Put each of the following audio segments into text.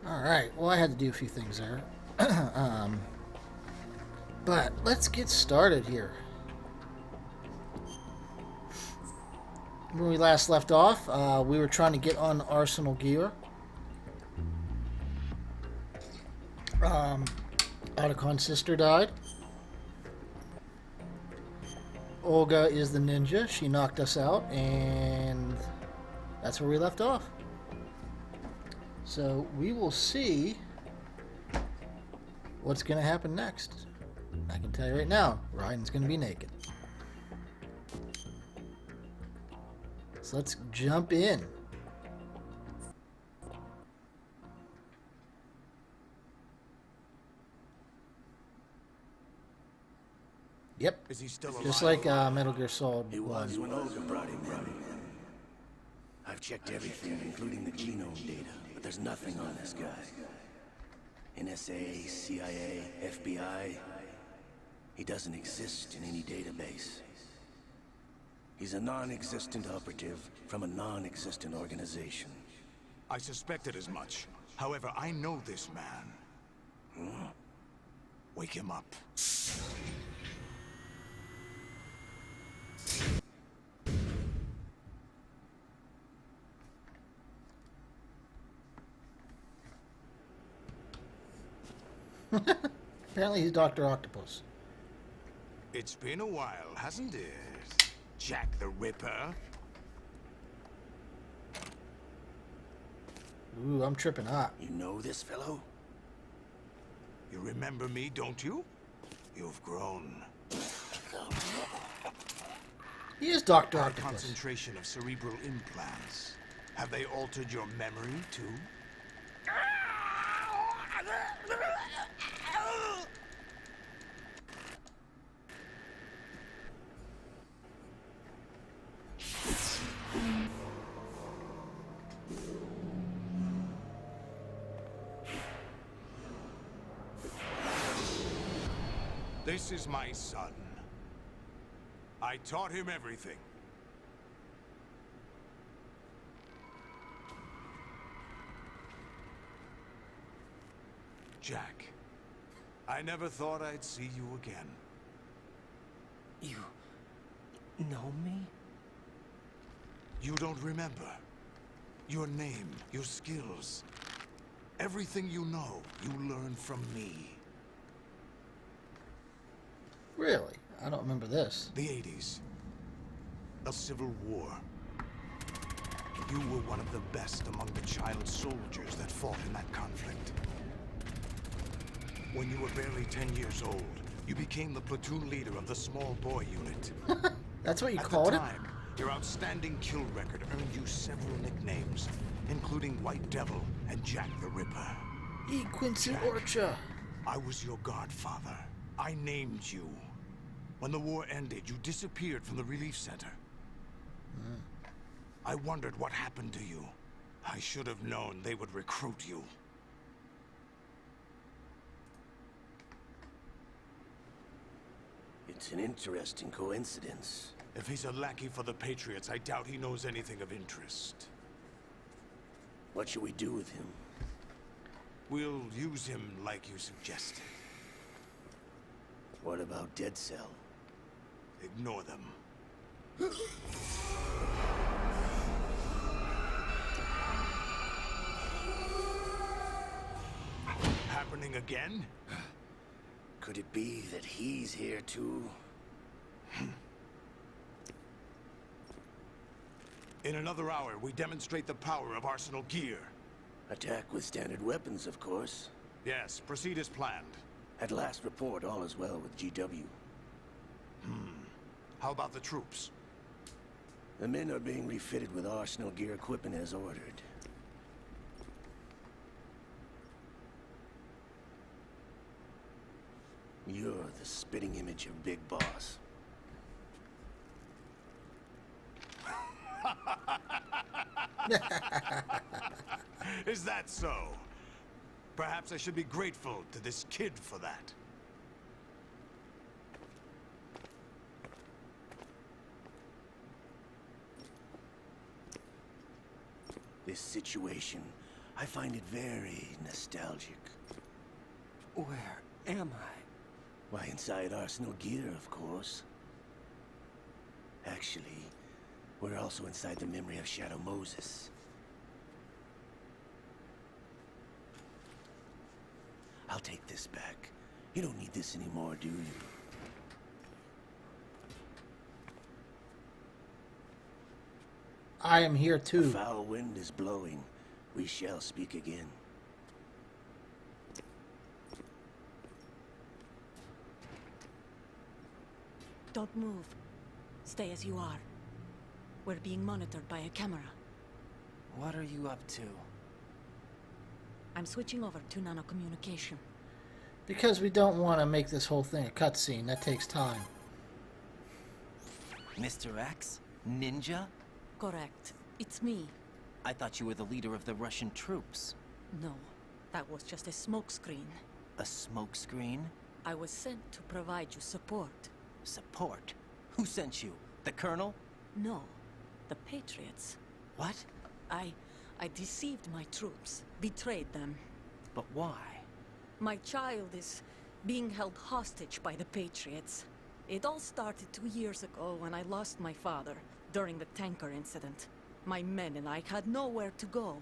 Alright, well, I had to do a few things there. um, but let's get started here. When we last left off, we were trying to get on Arsenal gear. Otacon's sister died. Olga is the ninja. She knocked us out, and that's where we left off. So we will see what's going to happen next. I can tell you right now, Raiden's going to be naked. So let's jump in. Yep. Is he still alive? Just like Metal Gear Solid 1. He was when Olga brought him in. I've checked everything, including the genome data, but there's nothing on this guy. NSA, CIA, FBI. He doesn't exist in any database. He's a non-existent operative from a non-existent organization. I suspected as much. However, I know this man. Hmm? Wake him up. Apparently he's Dr. Octopus. It's been a while, hasn't it? Jack the Ripper. Ooh, I'm tripping hot. You know this fellow? You remember me, don't you? You've grown. He is Dr. High Octopus. concentration of cerebral implants. Have they altered your memory, too? This is my son. I taught him everything. Jack, I never thought I'd see you again. You know me? You don't remember. Your name, your skills. Everything you know, you learned from me. Really? I don't remember this. The 80s. A civil war. You were one of the best among the child soldiers that fought in that conflict. When you were barely 10 years old, you became the platoon leader of the small boy unit. That's what you At called the it? time, your outstanding kill record earned you several nicknames, including White Devil and Jack the Ripper. E. Quincy Jack. Orcha. I was your godfather. I named you. When the war ended, you disappeared from the relief center. I wondered what happened to you. I should have known they would recruit you. It's an interesting coincidence. If he's a lackey for the Patriots, I doubt he knows anything of interest. What should we do with him? We'll use him like you suggested. What about Dead Cell? Ignore them. Happening again? Could it be that he's here too? In another hour, we demonstrate the power of Arsenal gear. Attack with standard weapons, of course. Yes, proceed as planned. At last report, all is well with GW. How about the troops? The men are being refitted with Arsenal gear equipment as ordered. You're the spitting image of Big Boss. Is that so? Perhaps I should be grateful to this kid for that. This situation I find it very nostalgic. Where am I? Why, inside Arsenal gear, of course. Actually, we're also inside the memory of Shadow Moses. I'll take this back. You don't need this anymore, do you? I am here A too. foul wind is blowing. We shall speak again. Don't move. Stay as you are. We're being monitored by a camera. What are you up to? I'm switching over to nanocommunication. Because we don't want to make this whole thing a cutscene. That takes time. Mr. X? Ninja? Correct. It's me. I thought you were the leader of the Russian troops. No, that was just a smokescreen. A smokescreen? I was sent to provide you support. Support? Who sent you? The Colonel? No, the Patriots. What? I deceived my troops, betrayed them. But why? My child is being held hostage by the Patriots. It all started 2 years ago when I lost my father during the tanker incident. My men and I had nowhere to go,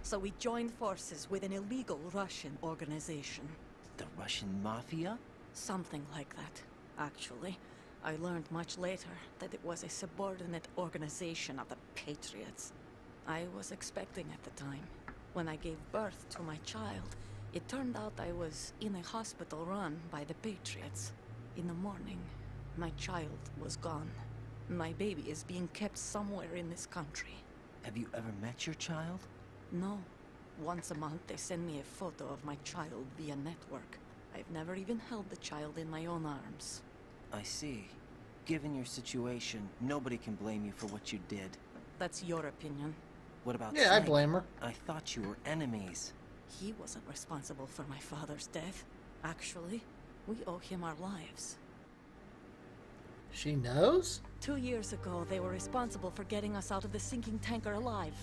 so we joined forces with an illegal Russian organization. The Russian Mafia? Something like that, actually. I learned much later that it was a subordinate organization of the Patriots. I was expecting at the time. When I gave birth to my child, it turned out I was in a hospital run by the Patriots. In the morning, my child was gone. My baby is being kept somewhere in this country. Have you ever met your child? No. Once a month they send me a photo of my child via network. I've never even held the child in my own arms. I see. Given your situation, nobody can blame you for what you did. That's your opinion. What about Yeah, I Snake? blame her. I thought you were enemies. He wasn't responsible for my father's death. Actually, we owe him our lives. She knows? 2 years ago, they were responsible for getting us out of the sinking tanker alive.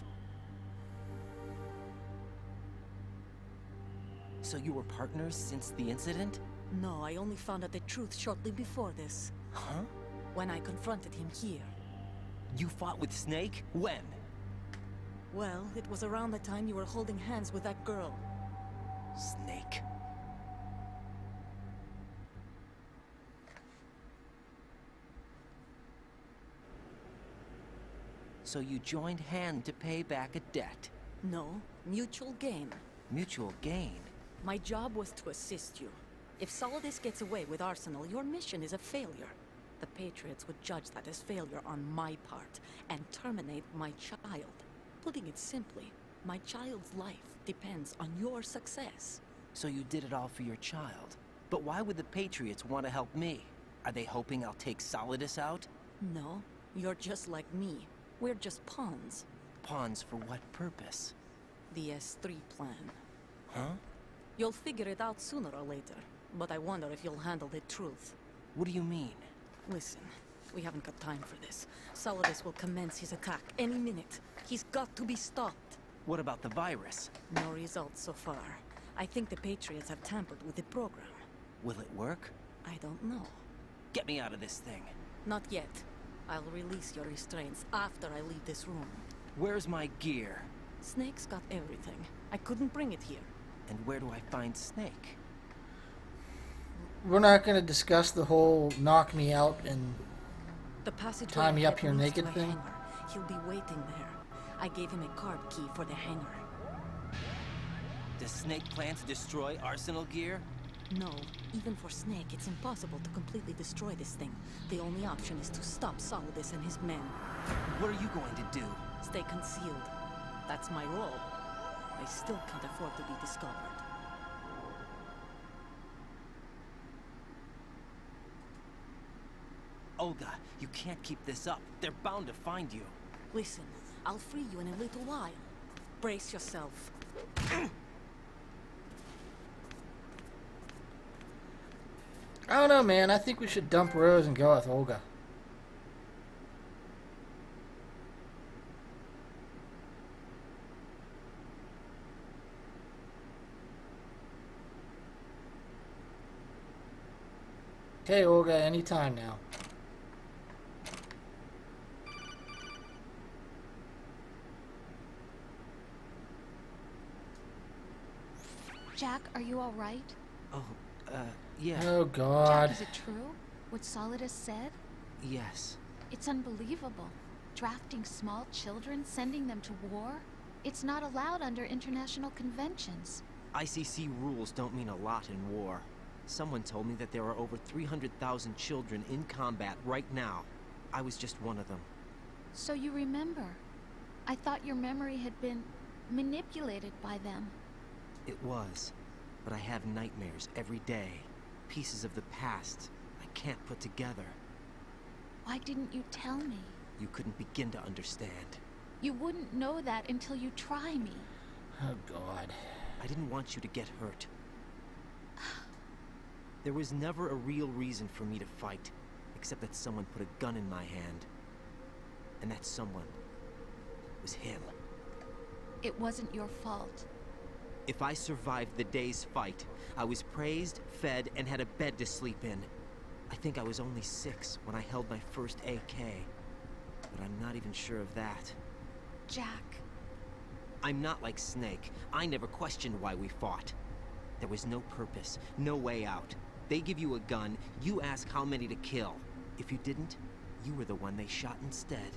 So you were partners since the incident? No, I only found out the truth shortly before this. Huh? When I confronted him here. You fought with Snake? When? Well, it was around the time you were holding hands with that girl. Snake. So you joined hand to pay back a debt. No, mutual gain. Mutual gain. My job was to assist you. If Solidus gets away with Arsenal, your mission is a failure. The Patriots would judge that as failure on my part, and terminate my child. Putting it simply, my child's life depends on your success. So you did it all for your child. But why would the Patriots want to help me? Are they hoping I'll take Solidus out? No, you're just like me. We're just pawns. Pawns for what purpose? The S3 plan. Huh? You'll figure it out sooner or later, but I wonder if you'll handle the truth. What do you mean? Listen, we haven't got time for this. Solidus will commence his attack any minute. He's got to be stopped. What about the virus? No results so far. I think the Patriots have tampered with the program. Will it work? I don't know. Get me out of this thing. Not yet. I'll release your restraints after I leave this room. Where's my gear? Snake's got everything. I couldn't bring it here. And where do I find Snake? We're not going to discuss the whole knock me out and The passageway tie me up ahead here leads naked to a thing. hangar. He'll be waiting there. I gave him a card key for the hangar. Does Snake plan to destroy Arsenal gear? No, even for Snake, it's impossible to completely destroy this thing. The only option is to stop Solidus and his men. What are you going to do? Stay concealed. That's my role. I still can't afford to be discovered. Olga, you can't keep this up. They're bound to find you. Listen, I'll free you in a little while. Brace yourself. I don't know, man. I think we should dump Rose and go with Olga. Okay, Olga, anytime now. Jack, are you all right? Oh, yeah, Oh, God. Jack, is it true? What Solidus said? yes. It's unbelievable. Drafting small children, sending them to war? It's not allowed under international conventions. ICC rules don't mean a lot in war. Someone told me that there are over 300,000 children in combat right now. I was just one of them. So you remember. I thought your memory had been manipulated by them. It was, but I have nightmares every day. Pieces of the past I can't put together. Why didn't you tell me? You couldn't begin to understand. You wouldn't know that until you try me. Oh, God. I didn't want you to get hurt. There was never a real reason for me to fight, except that someone put a gun in my hand. And that someone was him. It wasn't your fault. If I survived the day's fight, I was praised, fed, and had a bed to sleep in. I think I was only 6 when I held my first AK. But I'm not even sure of that. Jack. I'm not like Snake. I never questioned why we fought. There was no purpose, no way out. They give you a gun, you ask how many to kill. If you didn't, you were the one they shot instead.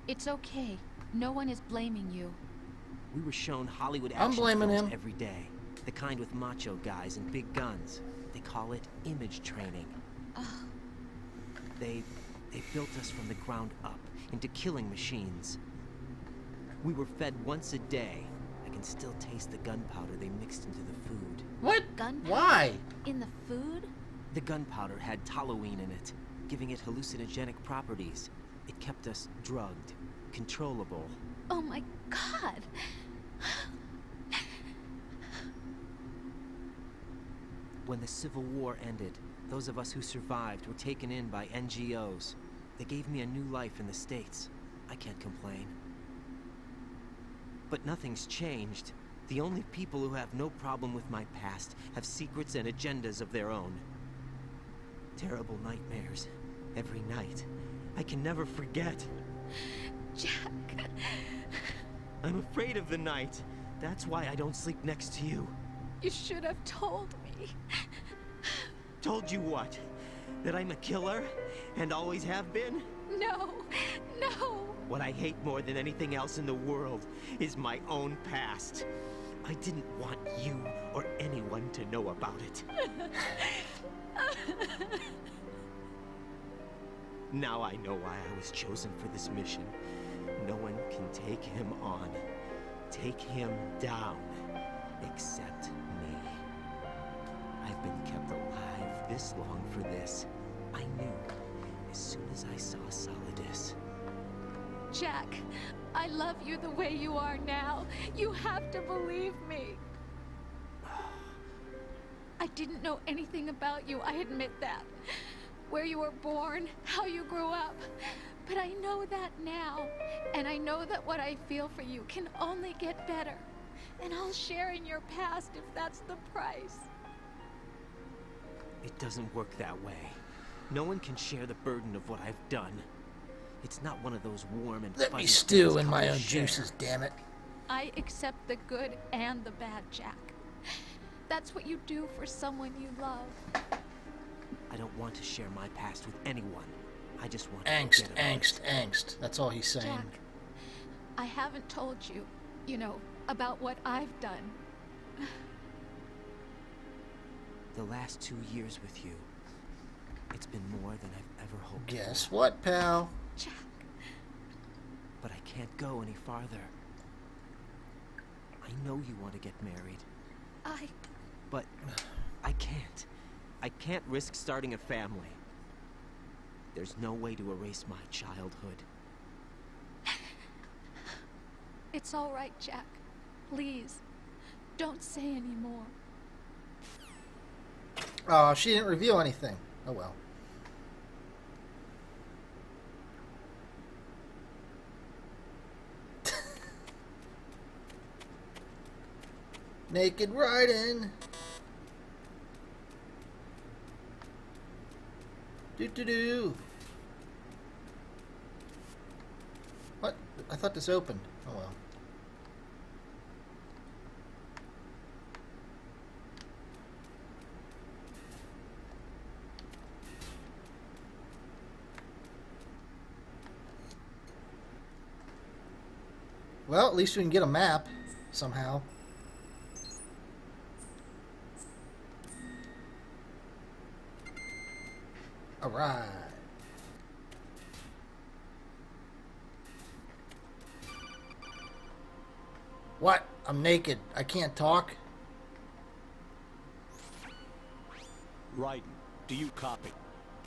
It's okay. No one is blaming you. We were shown Hollywood I'm action blaming films him. every day. The kind with macho guys and big guns. They call it image training. They built us from the ground up into killing machines. We were fed once a day. I can still taste the gunpowder they mixed into the food. What? Gunpowder? Why? In the food? The gunpowder had toluene in it, giving it hallucinogenic properties. It kept us drugged, controllable. Oh my God! When the Civil War ended, those of us who survived were taken in by NGOs. They gave me a new life in the States. I can't complain. But nothing's changed. The only people who have no problem with my past have secrets and agendas of their own. Terrible nightmares. Every night. I can never forget. Jack. I'm afraid of the night. That's why I don't sleep next to you. You should have told me. Told you what? That I'm a killer? And always have been? No. No. What I hate more than anything else in the world is my own past. I didn't want you or anyone to know about it. Now I know why I was chosen for this mission. No one can take him on, take him down, except me. I've been kept alive this long for this. I knew as soon as I saw Solidus. Jack, I love you the way you are now. You have to believe me. I didn't know anything about you, I admit that. Where you were born, how you grew up. But I know that now. And I know that what I feel for you can only get better. And I'll share in your past if that's the price. It doesn't work that way. No one can share the burden of what I've done. It's not one of those warm and Let me fuzzy stew things in my couples own share. juices, damn it. I accept the good and the bad, Jack. That's what you do for someone you love. I don't want to share my past with anyone. I just want Angst, to forget about angst, it. angst. That's all he's saying. Jack, I haven't told you, about what I've done. The last 2 years with you, it's been more than I've ever hoped Guess for. what, pal? Jack, But I can't go any farther. I know you want to get married, but I can't. I can't risk starting a family. There's no way to erase my childhood. It's all right, Jack. Please, don't say any more. Oh, she didn't reveal anything. Oh well. Naked Raiden. Do do do. What? I thought this opened. Oh well. Well, at least we can get a map somehow. All right. What? I'm naked. I can't talk. Raiden, do you copy?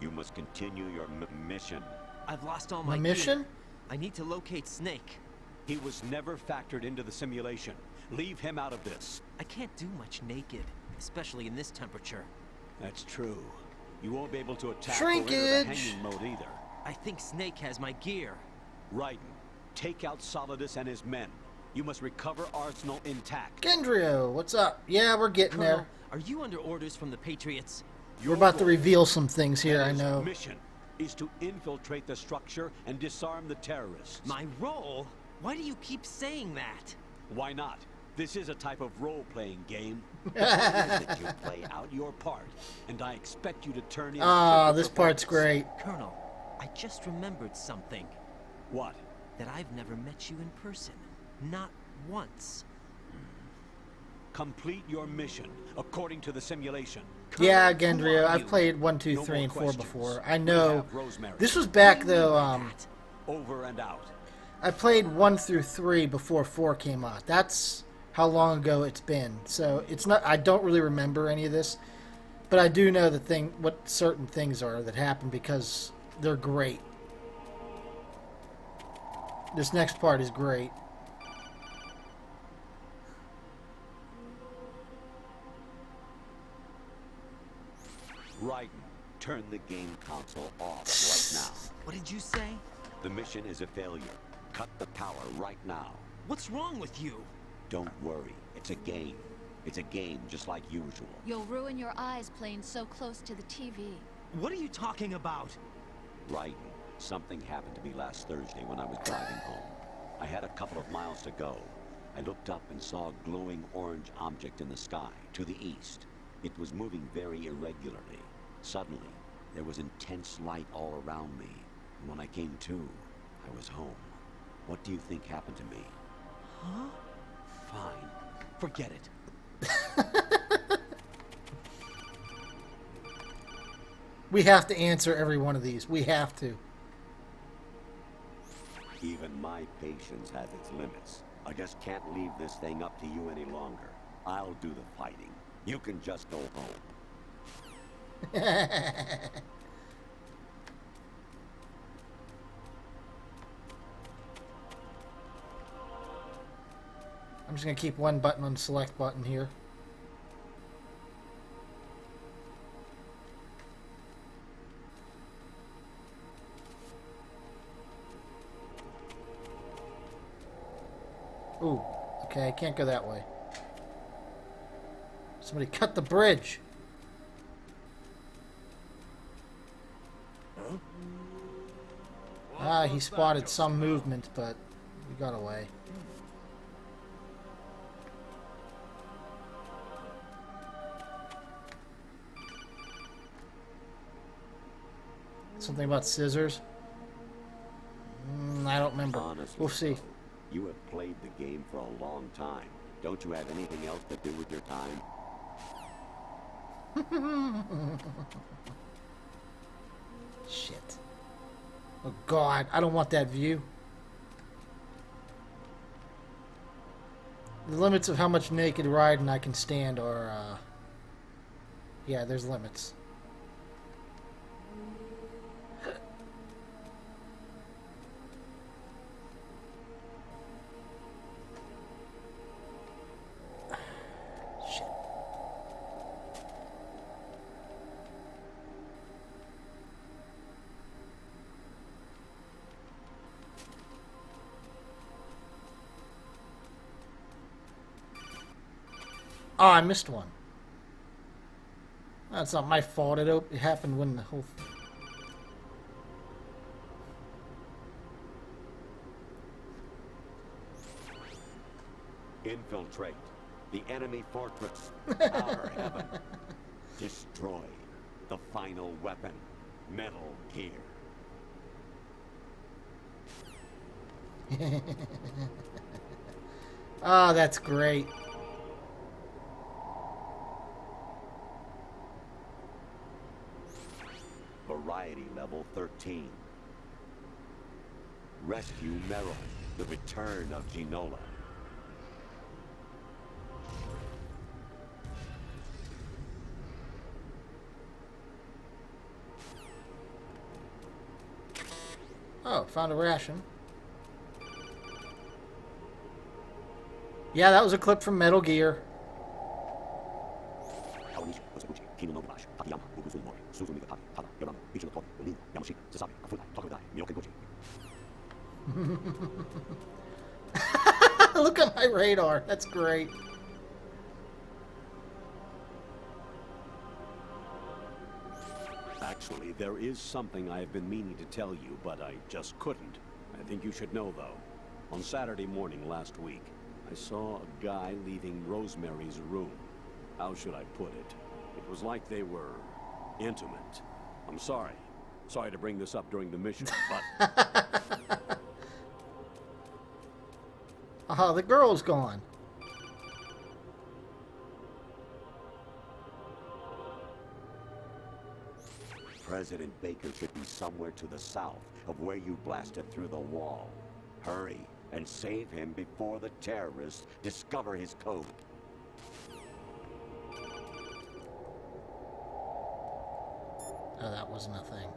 You must continue your mission. I've lost all My my mission? gear. I need to locate Snake. He was never factored into the simulation. Leave him out of this. I can't do much naked, especially in this temperature. That's true. You won't be able to attack or enter the Shrinkage. hanging mode either. I think Snake has my gear. Raiden, take out Solidus and his men. You must recover Arsenal intact. Gendrio, what's up? Yeah, we're getting Colonel, there. are you under orders from the Patriots? We're about to reveal some things here, I His know. mission is to infiltrate the structure and disarm the terrorists. My role? Why do you keep saying that? Why not? This is a type of role-playing game. That you play out your part, and I expect you to turn in. Ah, a this perfect part's performance. great. Colonel, I just remembered something. What? That I've never met you in person. Not once. Complete your mission according to the simulation. Yeah, Colonel, who Gendrio, are I've you? played 1, 2, No 3, more and 4 questions. before. I We know. have Rosemary. This was back I though. knew that. Over and out. I played 1 through 3 before 4 came out. That's how long ago it's been. So it's not. I don't really remember any of this, but I do know what certain things are that happen because they're great. This next part is great. Raiden, turn the game console off right now. What did you say? The mission is a failure. Cut the power right now. What's wrong with you? Don't worry, it's a game. It's a game just like usual. You'll ruin your eyes playing so close to the TV. What are you talking about? Raiden, something happened to me last Thursday when I was driving home. I had a couple of miles to go. I looked up and saw a glowing orange object in the sky, to the east. It was moving very irregularly. Suddenly, there was intense light all around me. And when I came to, I was home. What do you think happened to me? Huh? Fine. Forget it. We have to answer every one of these. We have to. Even my patience has its limits. I just can't leave this thing up to you any longer. I'll do the fighting. You can just go home. I'm just going to keep one button on the select button here. Ooh, okay, I can't go that way. Somebody cut the bridge. Ah, he spotted some movement, but we got away. Something about scissors? I don't remember. Honestly, We'll see. though, you have played the game for a long time. Don't you have anything else to do with your time? Shit. Oh God, I don't want that view. The limits of how much naked Raiden I can stand are, yeah, there's limits. Shit. Oh, I missed one. That's not my fault. It happened when the whole... Infiltrate the enemy fortress, our heaven. Destroy the final weapon, Metal Gear. Oh, that's great. Variety level 13. Rescue Meryl, the return of Ginola. Oh, found a ration. Yeah, that was a clip from Metal Gear. Look at my radar. That's great. Actually, there is something I've been meaning to tell you, but I just couldn't. I think you should know, though. On Saturday morning last week, I saw a guy leaving Rosemary's room. How should I put it? It was like they were intimate. I'm sorry. Sorry to bring this up during the mission, but... Oh, the girl's gone. President Baker should be somewhere to the south of where you blasted through the wall. Hurry and save him before the terrorists discover his code. Oh, that wasn't a thing.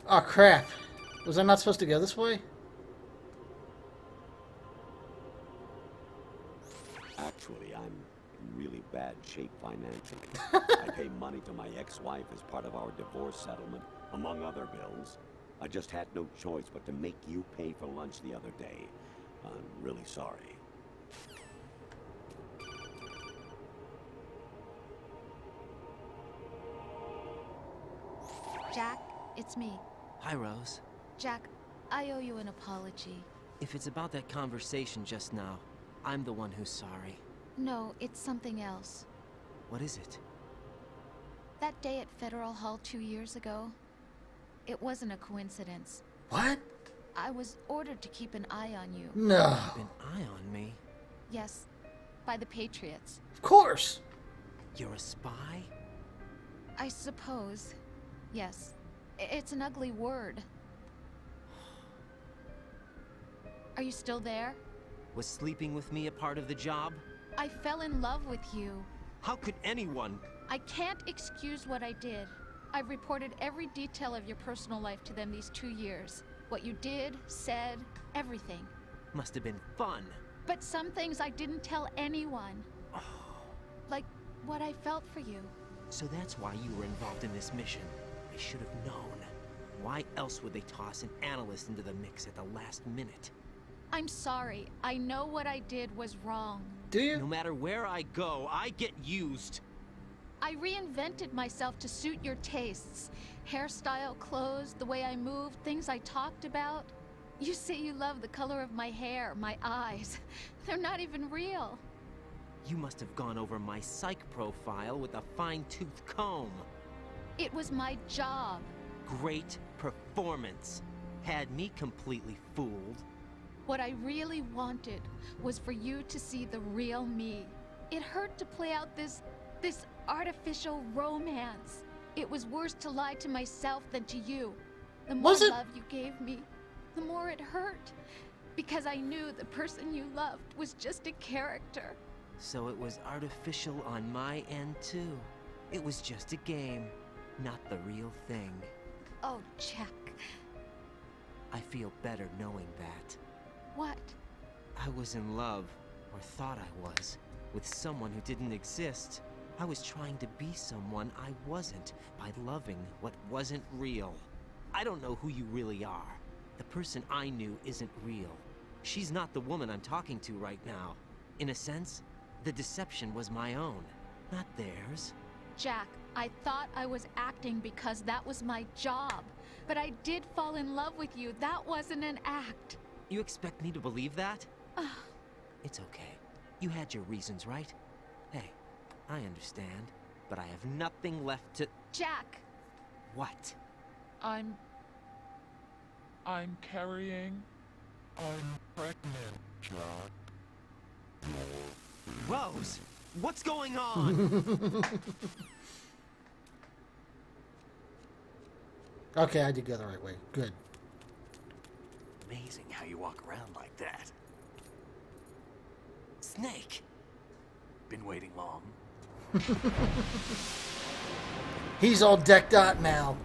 Oh, crap. Was I not supposed to go this way? Actually, I'm in really bad shape financially. I pay money to my ex-wife as part of our divorce settlement, among other bills. I just had no choice but to make you pay for lunch the other day. I'm really sorry. Jack, it's me. Hi, Rose. Jack, I owe you an apology. If it's about that conversation just now, I'm the one who's sorry. No, it's something else. What is it? That day at Federal Hall 2 years ago, it wasn't a coincidence. What? I was ordered to keep an eye on you. No. Keep an eye on me? Yes, by the Patriots. Of course. You're a spy? I suppose. Yes. It's an ugly word. Are you still there? Was sleeping with me a part of the job? I fell in love with you. How could anyone? I can't excuse what I did. I've reported every detail of your personal life to them these 2 years. What you did, said, everything. Must have been fun. But some things I didn't tell anyone. Like what I felt for you. So that's why you were involved in this mission. I should have known. Why else would they toss an analyst into the mix at the last minute? I'm sorry. I know what I did was wrong. Do you? No matter where I go, I get used. I reinvented myself to suit your tastes. Hairstyle, clothes, the way I moved, things I talked about. You say you love the color of my hair, my eyes. They're not even real. You must have gone over my psych profile with a fine-tooth comb. It was my job. Great performance. Had me completely fooled. What I really wanted was for you to see the real me. It hurt to play out this artificial romance. It was worse to lie to myself than to you. The more love you gave me, the more it hurt. Because I knew the person you loved was just a character. So it was artificial on my end too. It was just a game, not the real thing. Oh, Jack. I feel better knowing that. What? I was in love, or thought I was, with someone who didn't exist. I was trying to be someone I wasn't by loving what wasn't real. I don't know who you really are. The person I knew isn't real. She's not the woman I'm talking to right now. In a sense, the deception was my own, not theirs. Jack, I thought I was acting because that was my job. But I did fall in love with you. That wasn't an act. You expect me to believe that? It's okay. You had your reasons, right? Hey, I understand, but I have nothing left to... Jack! What? I'm carrying... I'm pregnant, Jack. Rose! What's going on? Okay, I did go the right way. Good. Amazing how you walk around like that. Snake! Been waiting long? He's all decked out now.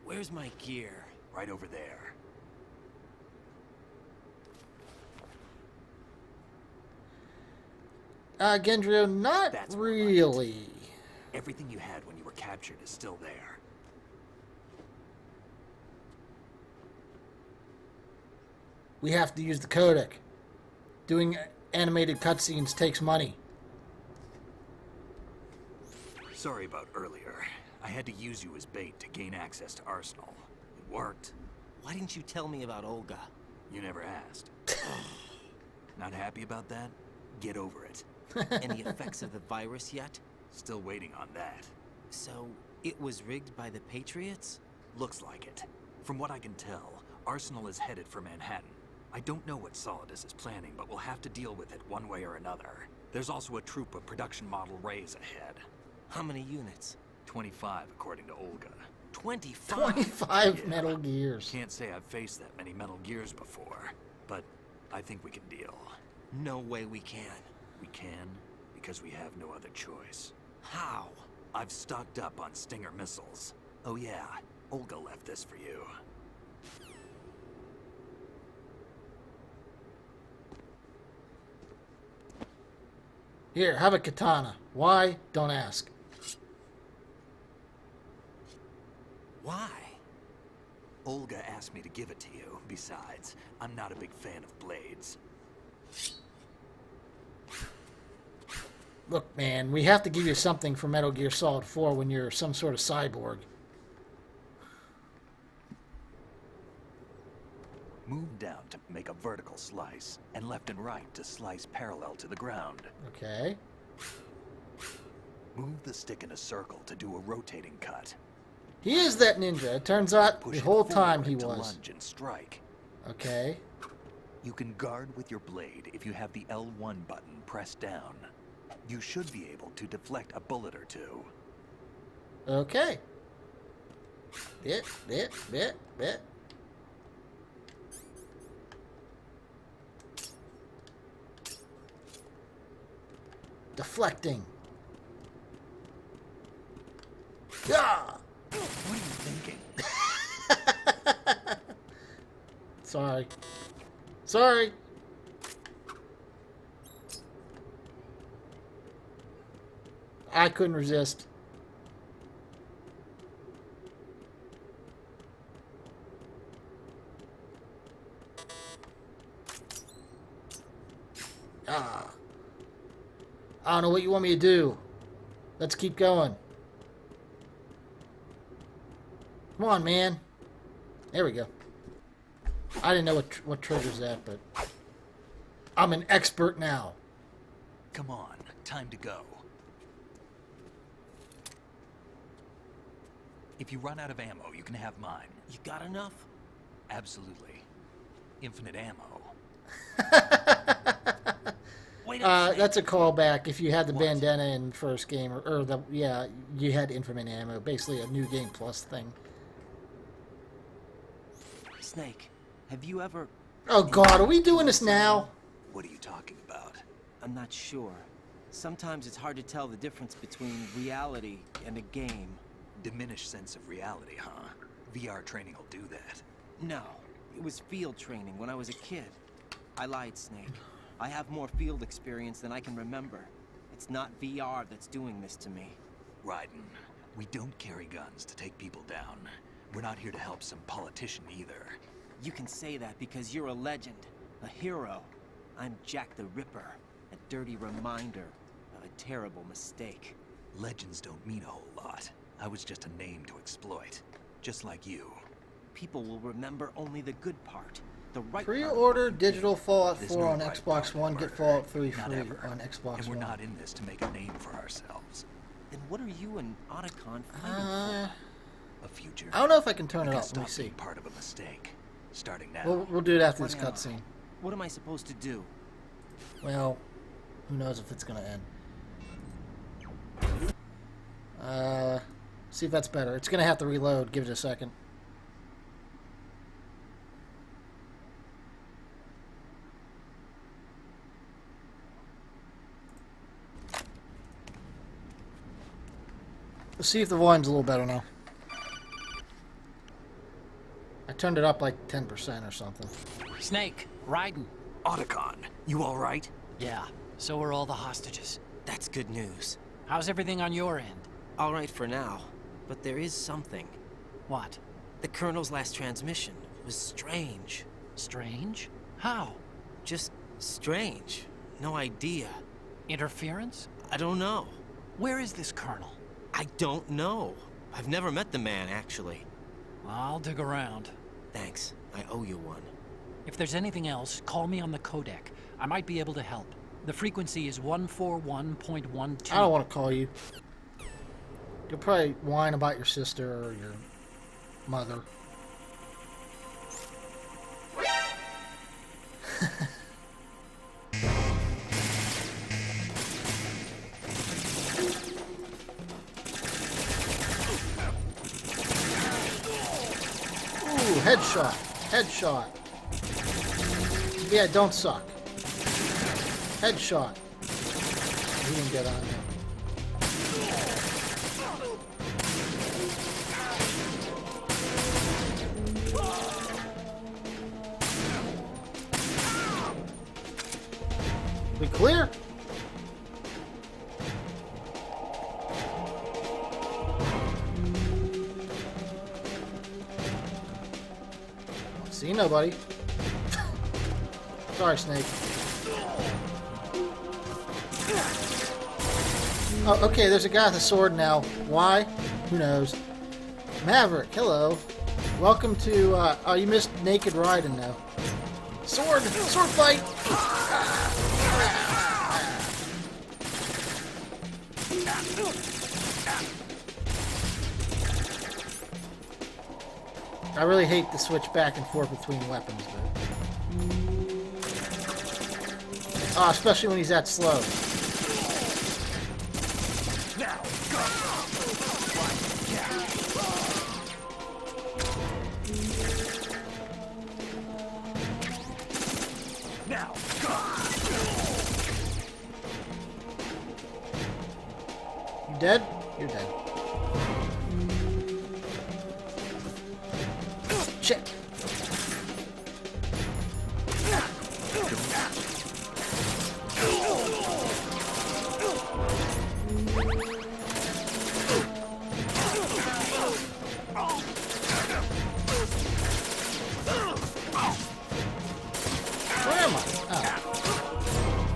Where's my gear? Right over there. Gendrio, not That's what I really. Everything you had when you were captured is still there. We have to use the codec. Doing animated cutscenes takes money. Sorry about earlier. I had to use you as bait to gain access to Arsenal. It worked. Why didn't you tell me about Olga? You never asked. Not happy about that? Get over it. Any effects of the virus yet? Still waiting on that. So, it was rigged by the Patriots? Looks like it. From what I can tell, Arsenal is headed for Manhattan. I don't know what Solidus is planning, but we'll have to deal with it one way or another. There's also a troop of production model Rays ahead. How many units? 25, according to Olga. 25? 25 Yeah. Metal Gears. Can't say I've faced that many Metal Gears before, but I think we can deal. No way we can. We can, because we have no other choice. How? I've stocked up on Stinger missiles. Oh yeah, Olga left this for you. Here, have a katana. Why? Don't ask. Why? Olga asked me to give it to you. Besides, I'm not a big fan of blades. Look, man, we have to give you something for Metal Gear Solid 4 when you're some sort of cyborg. Move down to make a vertical slice, and left and right to slice parallel to the ground. Okay. Move the stick in a circle to do a rotating cut. He is that ninja. It turns out Push the it whole time forward he to was. lunge and strike. Okay. You can guard with your blade if you have the L1 button pressed down. You should be able to deflect a bullet or two. Okay. Bit. Deflecting. Yeah. What are you thinking? Sorry. Sorry. I couldn't resist. Ah. I don't know what you want me to do. Let's keep going. Come on, man. There we go. I didn't know what triggers that, but I'm an expert now. Come on, time to go. If you run out of ammo, you can have mine. You got enough? Absolutely. Infinite ammo. Wait a second. That's a callback. If you had the What? bandana in first game, or the yeah, you had infinite ammo. Basically, a new game plus thing. Snake, have you ever... Oh God, are we doing this now? What are you talking about? I'm not sure. Sometimes it's hard to tell the difference between reality and a game. Diminished sense of reality, huh? VR training will do that. No, it was field training when I was a kid. I lied, Snake. I have more field experience than I can remember. It's not VR that's doing this to me. Raiden, we don't carry guns to take people down. We're not here to help some politician either. You can say that because you're a legend, a hero. I'm Jack the Ripper, a dirty reminder of a terrible mistake. Legends don't mean a whole lot. I was just a name to exploit. Just like you. people will remember only the good part. The right part. Pre-order digital Fallout There's 4 no on right Xbox part in One. Get murder. Fallout 3 Not free ever. on Xbox And we're One. not in this to make a name for ourselves. Then what are you and Otacon fighting Uh, A future. I don't know if I can turn We it can up. Let me stop see. being part of a mistake. Starting now. We'll do it after What this am I? cutscene. for? What am I supposed to do? Well, who knows if it's gonna end. See if that's better. It's gonna have to reload. Give it a second. Let's see if the volume's a little better now. I turned it up like 10% or something. Snake, Raiden. Otacon, you alright? Yeah, so are all the hostages. That's good news. How's everything on your end? All right for now, but there is something. What? The Colonel's last transmission was strange. Strange? How? Just strange. No idea. Interference? I don't know. Where is this Colonel? I don't know. I've never met the man, actually. I'll dig around. Thanks. I owe you one. If there's anything else, call me on the codec. I might be able to help. The frequency is 141.12. I don't want to call you. You'll probably whine about your sister or your mother. Ooh, headshot. Headshot. Yeah, don't suck. Headshot. He didn't get on there. We clear? Don't see nobody. Sorry, Snake. Oh, okay, there's a guy with a sword now. Why? Who knows? Maverick, hello. Welcome to, oh, you missed Naked Raiden now. Sword! Sword fight! I really hate to switch back and forth between weapons, but... Oh, especially when he's that slow. Now, go! Now, go! You dead? You're dead. Shit. Where am I? Oh.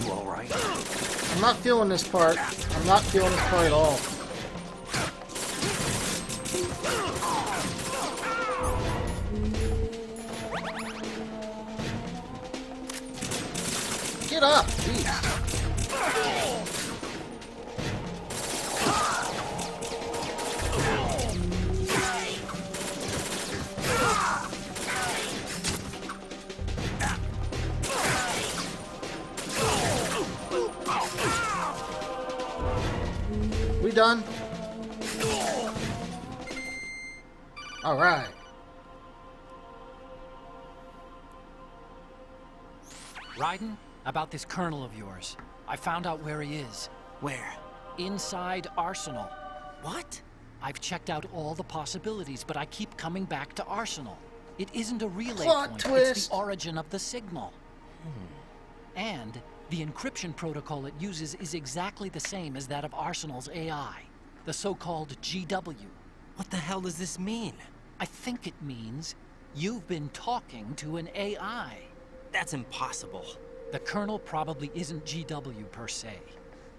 You alright? I'm not feeling this part. I'm not feeling this part at all. Get up, jeez. We done? All right. Raiden, about this Colonel of yours. I found out where he is. Where? Inside Arsenal. What? I've checked out all the possibilities, but I keep coming back to Arsenal. It isn't a relay Plot point, twist. it's the origin of the signal. And the encryption protocol it uses is exactly the same as that of Arsenal's AI, the so-called GW. What the hell does this mean? I think it means You've been talking to an AI. That's impossible. The Colonel probably isn't GW per se.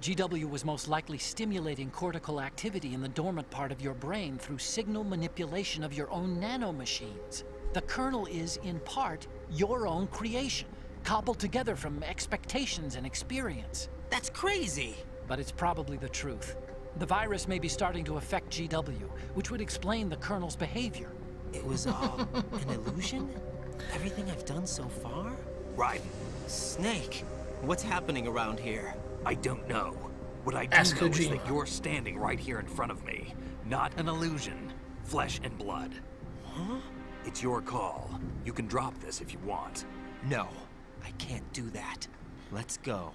GW was most likely stimulating cortical activity in the dormant part of your brain through signal manipulation of your own nanomachines. The Colonel is, in part, your own creation, cobbled together from expectations and experience. That's crazy! But it's probably the truth. The virus may be starting to affect GW, which would explain the Colonel's behavior. It was all an illusion? Everything I've done so far? Raiden, Snake, what's happening around here? I don't know. What I do Ask know is Kojima. that you're standing right here in front of me. Not an illusion. Flesh and blood. Huh? It's your call. You can drop this if you want. No, I can't do that. Let's go.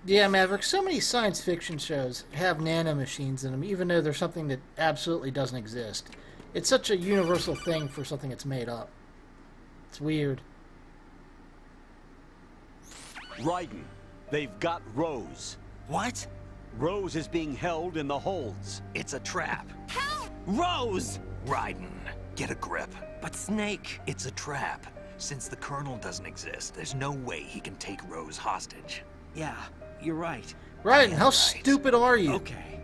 Yeah, Maverick, so many science fiction shows have nanomachines in them, even though they're something that absolutely doesn't exist. It's such a universal thing for something that's made up. It's weird. Raiden, they've got Rose. What? Rose is being held in the holds. It's a trap. Rose! Raiden, get a grip. But Snake... It's a trap. Since the Colonel doesn't exist, there's no way he can take Rose hostage. Yeah, you're right. Raiden, how stupid are you? Okay.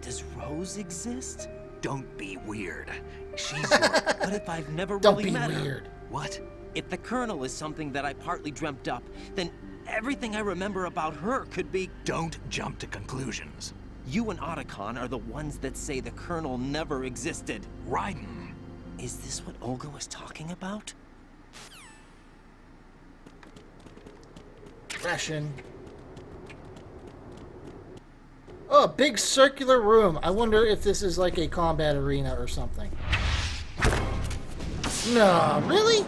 Does Rose exist? Don't be weird. She's your... What if I've never Don't really be met her? weird. What? If the Colonel is something that I partly dreamt up, then everything I remember about her could be... Don't jump to conclusions. You and Otacon are the ones that say the Colonel never existed. Raiden. Is this what Olga was talking about? Ration. Oh, a big circular room. I wonder if this is like a combat arena or something. No, really?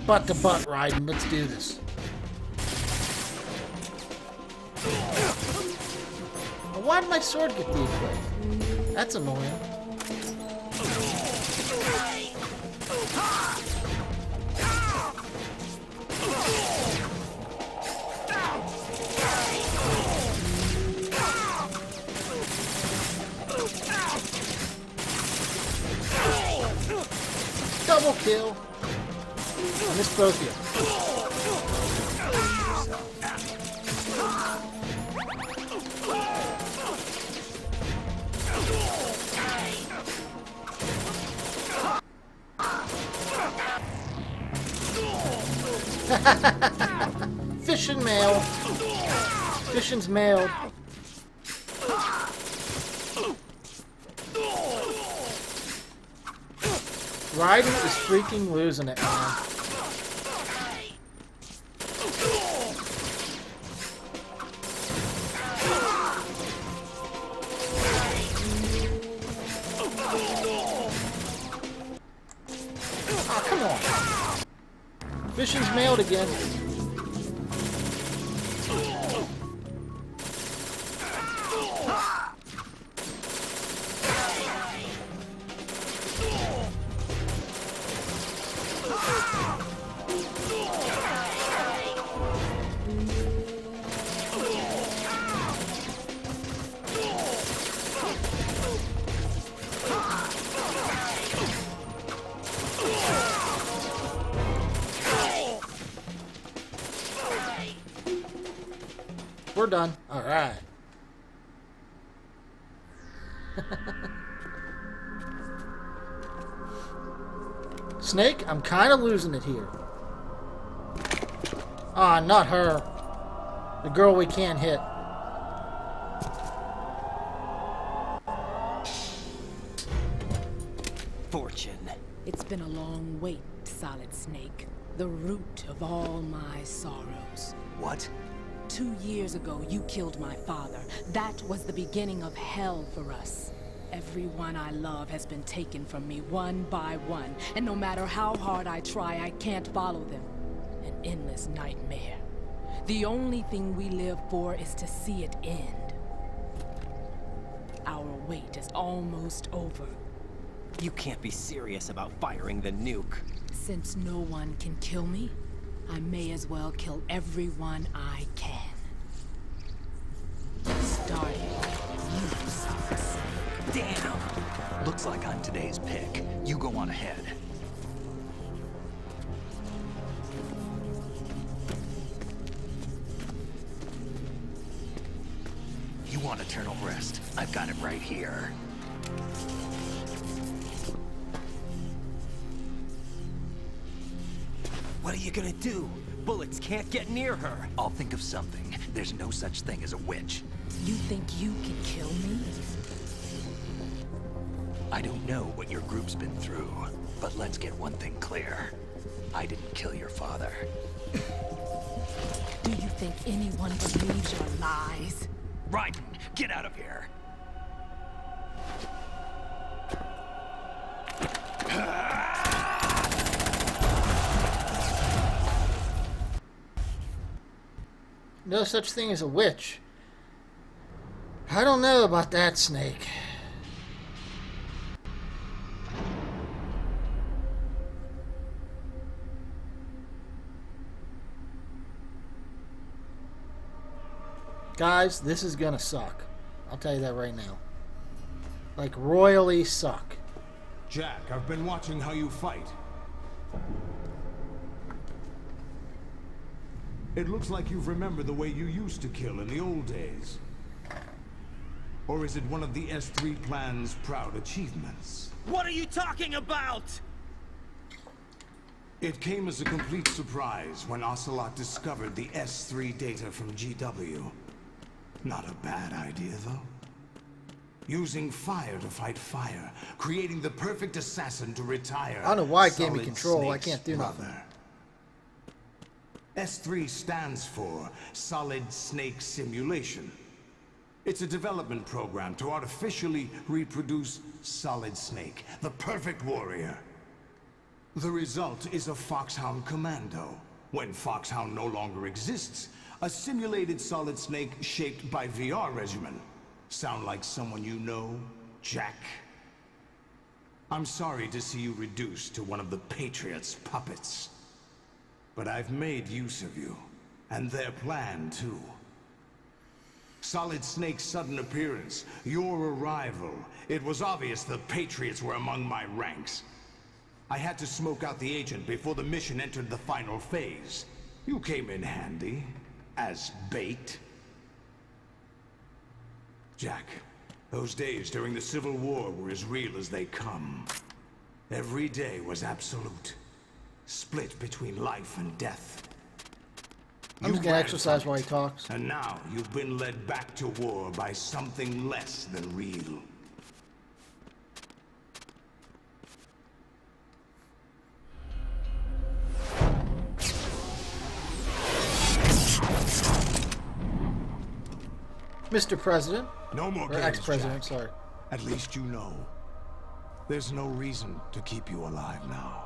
Butt to butt, Raiden. Let's do this. Well, why did my sword get de-equipped? That's annoying. Double kill. I missed both of you. Fishing mail. Fishing's mailed. Raiden is freaking losing it, man. Oh, come on. Mission's mailed again. We're done. All right. Snake, I'm kind of losing it here. Ah, not her. The girl we can't hit. Fortune. It's been a long wait, Solid Snake. The root of all my sorrows. What? 2 years ago, you killed my father. That was the beginning of hell for us. Everyone I love has been taken from me one by one, and no matter how hard I try, I can't follow them. An endless nightmare. The only thing we live for is to see it end. Our wait is almost over. You can't be serious about firing the nuke. Since no one can kill me, I may as well kill everyone I can. Starting with you, Solid Snake. Damn! Looks like I'm today's pick. You go on ahead. You want eternal rest? I've got it right here. What are you gonna do? Bullets can't get near her. I'll think of something. There's no such thing as a witch. You think you can kill me? I don't know what your group's been through, but let's get one thing clear. I didn't kill your father. Do you think anyone believes your lies? Raiden, get out of here! No such thing as a witch. I don't know about that, Snake. Guys, this is gonna suck. I'll tell you that right now. Like, royally suck. Jack, I've been watching how you fight. It looks like you've remembered the way you used to kill in the old days. Or is it one of the S3 plan's proud achievements? What are you talking about? It came as a complete surprise when Ocelot discovered the S3 data from GW. Not a bad idea, though. Using fire to fight fire, creating the perfect assassin to retire. I don't know why it gave me Solid control. I Snake's can't do brother. nothing. S3 stands for Solid Snake Simulation. It's a development program to artificially reproduce Solid Snake, the perfect warrior. The result is a Foxhound Commando. When Foxhound no longer exists, a simulated Solid Snake shaped by VR regimen. Sound like someone you know, Jack? I'm sorry to see you reduced to one of the Patriots' puppets. But I've made use of you, and their plan too. Solid Snake's sudden appearance, your arrival, it was obvious the Patriots were among my ranks. I had to smoke out the agent before the mission entered the final phase. You came in handy, as bait. Jack, those days during the Civil War were as real as they come. Every day was absolute. Split between life and death. I'm just gonna exercise while he talks. And now you've been led back to war by something less than real. Mr. President. No more or games, ex-president, Jack. sorry. At least you know. There's no reason to keep you alive now.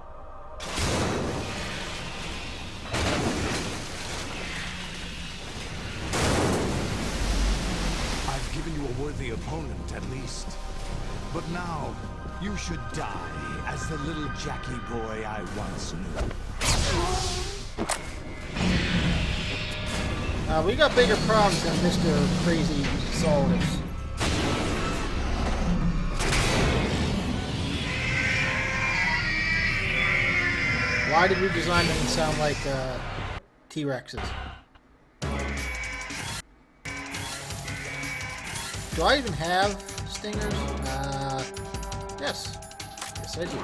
I've given you a worthy opponent, at least. But now, you should die as the little Jackie boy I once knew. We got bigger problems than Mr. Crazy Solidus. Why did we design them to sound like T-Rexes? Do I even have stingers? Yes. Yes, I do.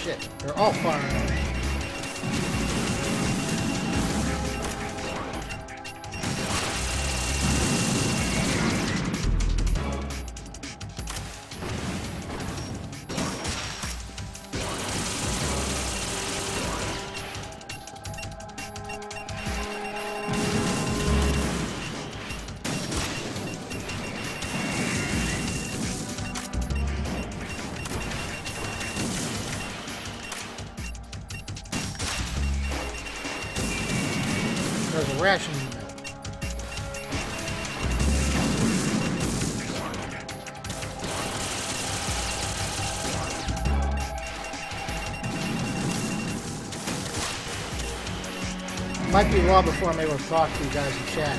shit. They're all firing on me. There's a ration in the middle. Might be a while before I'm able to talk to you guys in chat.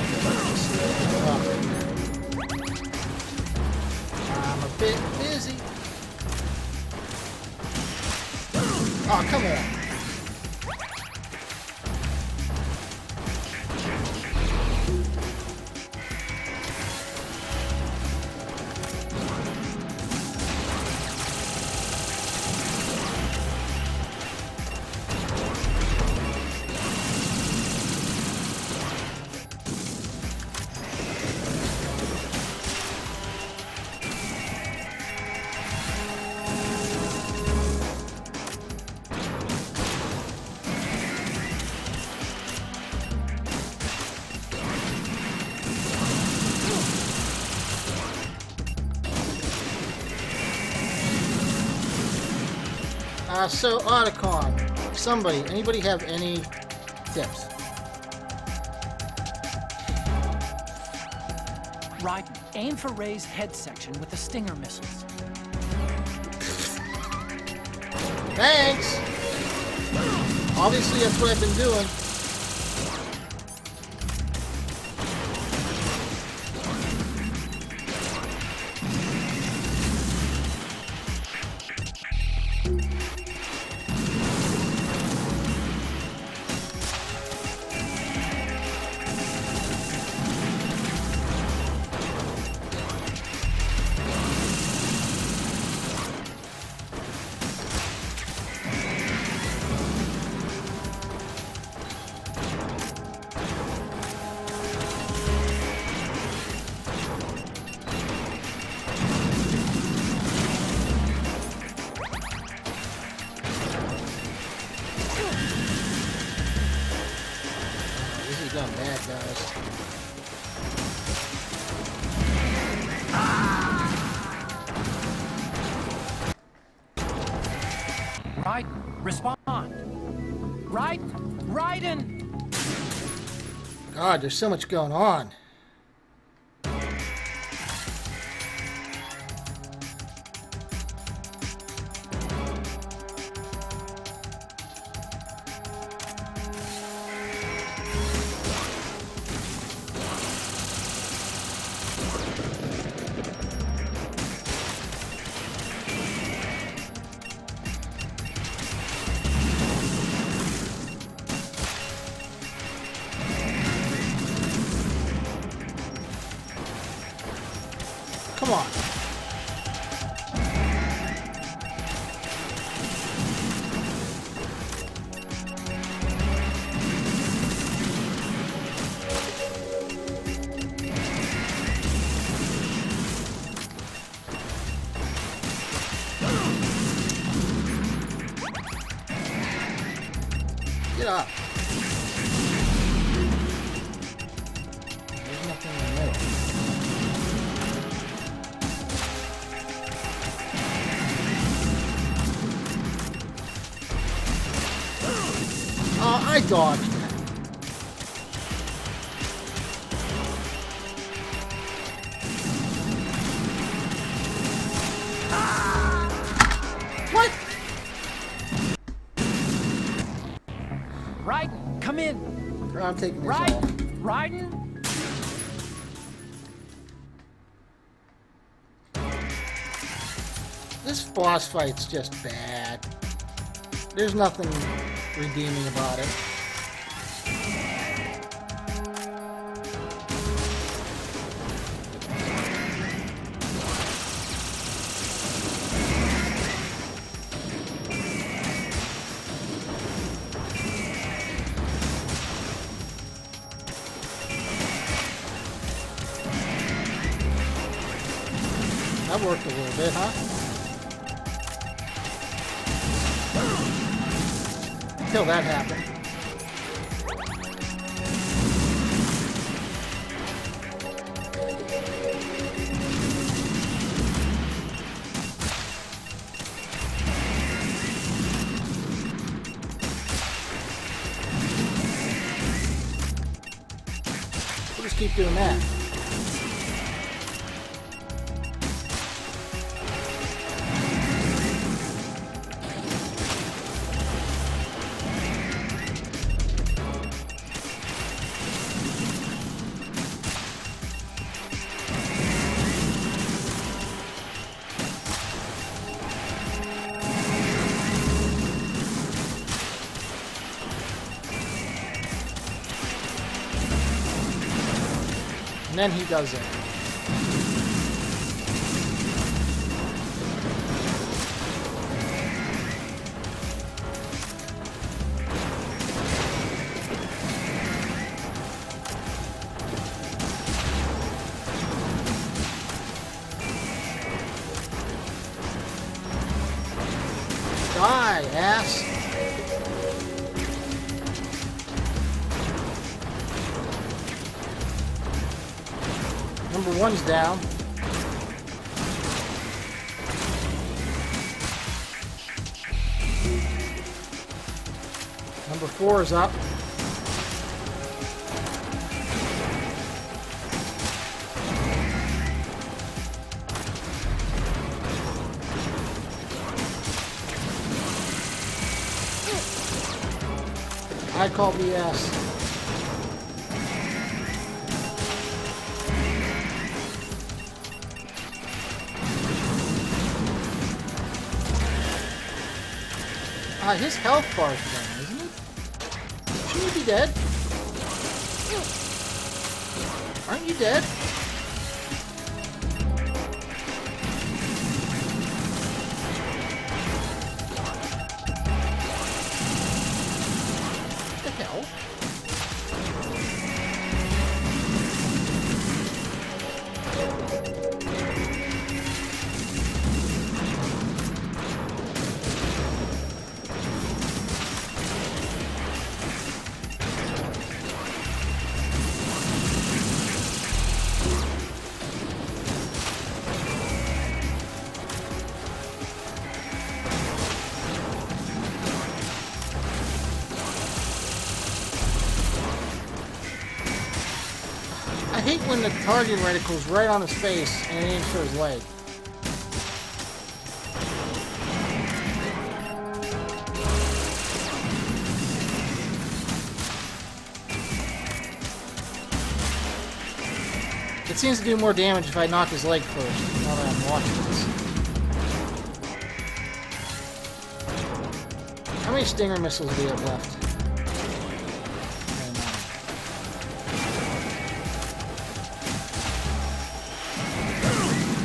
I'm a bit busy. Oh, come on. So Otacon, anybody have any tips? Raiden, aim for Ray's head section with the Stinger missiles. Thanks! Obviously that's what I've been doing. Gone bad, guys. Raiden, respond. Raiden! God, there's so much going on. Come on. Get up. There's nothing in the middle. I dodged that. What? Raiden, come in. I'm taking this off. Raiden? This boss fight's just bad. There's nothing redeeming about it. that worked a little bit, huh? Until that happened. We'll just keep doing that. And then he does it. Die, ass! Number 1's down. Number 4 is up. I call BS. His health bar's down, isn't it? Shouldn't he be dead? Aren't you dead? What the hell? I hate when the targeting reticle's right on his face and it aims for his leg. It seems to do more damage if I knock his leg first, now that I'm watching this. How many Stinger missiles do you have left?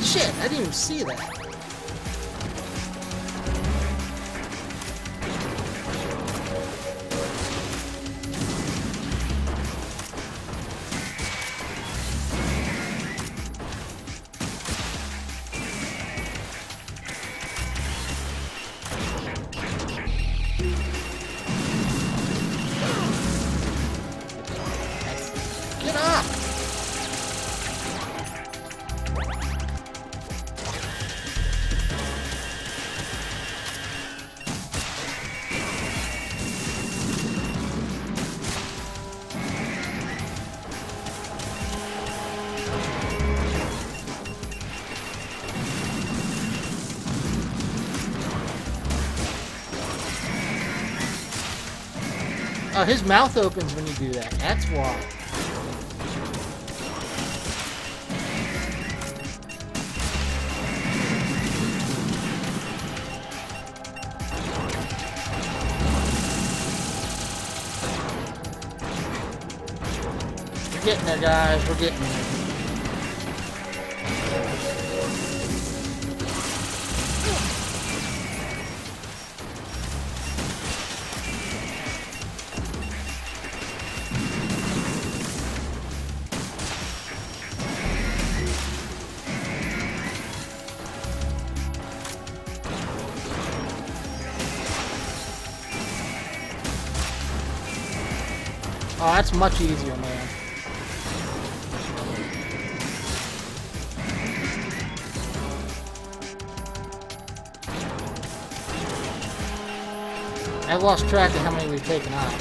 Shit, I didn't even see that. Get up! Oh, his mouth opens when you do that. That's why. We're getting there, guys. We're getting there. Oh, that's much easier, man. I've lost track of how many we've taken out.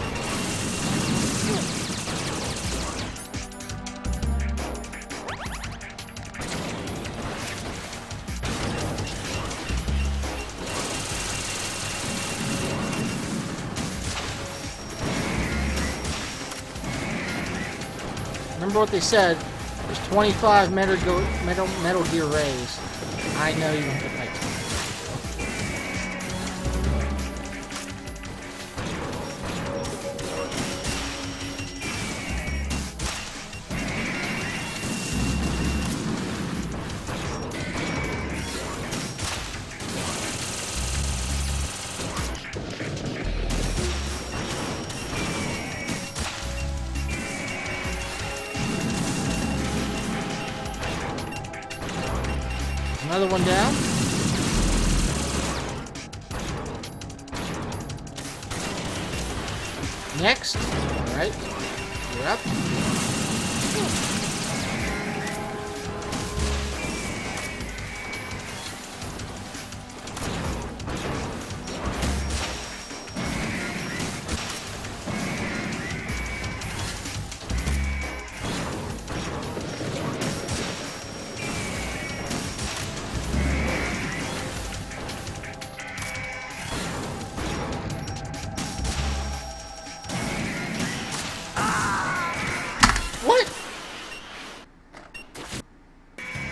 Remember what they said? There's 25 Metal Gear Rays. I know you don't have to fight them. Another one down. Next. Alright. You're up.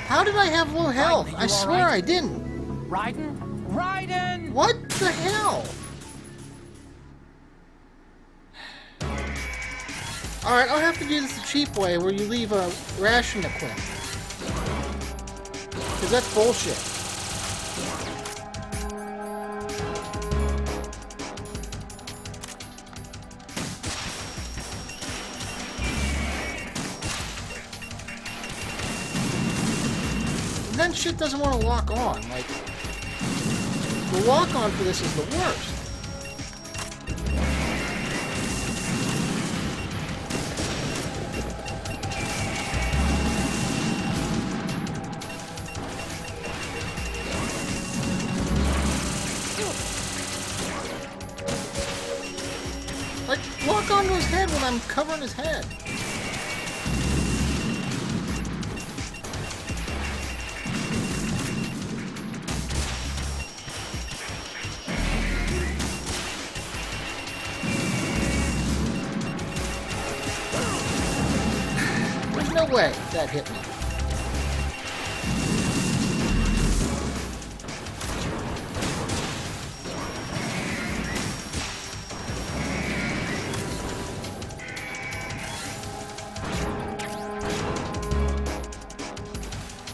How did I have low health? Raiden, I swear right? I didn't. Raiden? Raiden! What the hell? Alright, I'll have to do this the cheap way where you leave a ration equipped. Because that's bullshit. And then shit doesn't want to lock on. Like, the lock on for this is the worst. Like, lock onto his head when I'm covering his head. There's no way that hit me.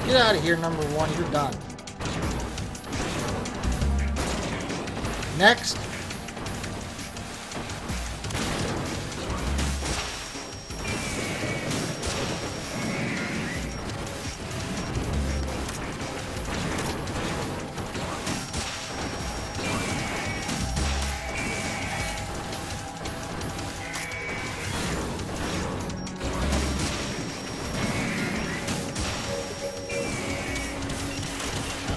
Get out of here, number one. You're done. Next.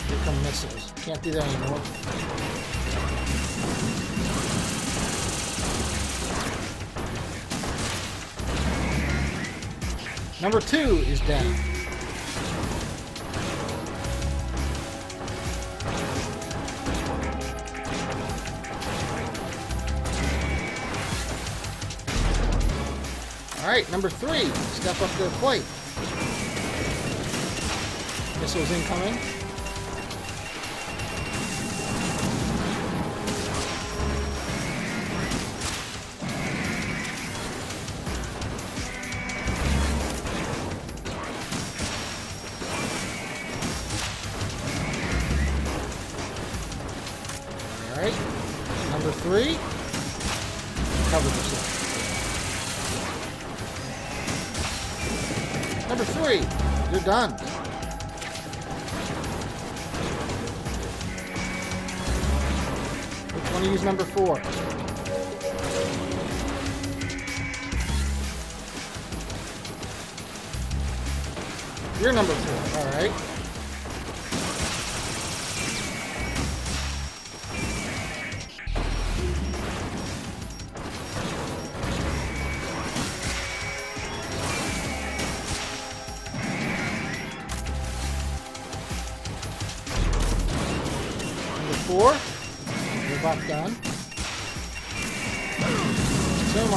Here come missiles. Can't do that anymore. Number two is down. Alright, number three. Step up to the plate. Missiles incoming. Alright. Number three. Cover yourself. Number three. You're done. Which one to use number four? You're number 4. All right. Number 4. You're about done. So am I.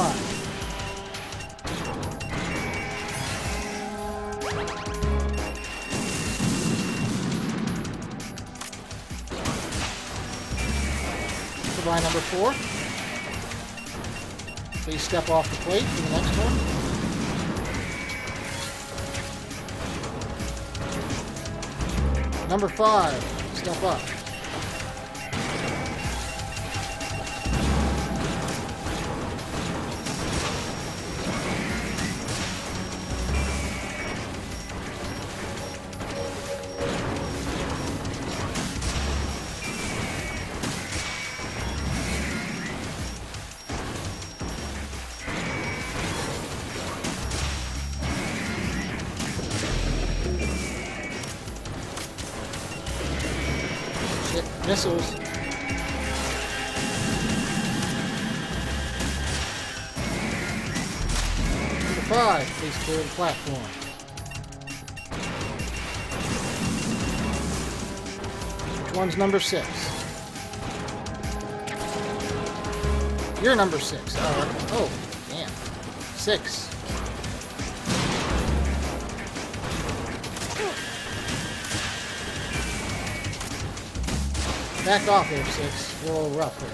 Goodbye, number 4. Please step off the plate for the next one. Number 5, step up. Missiles. Number 5, please clear the platform. Which one's number 6? You're number 6. Oh, damn. 6. Back off there, 6. You're a little rough there.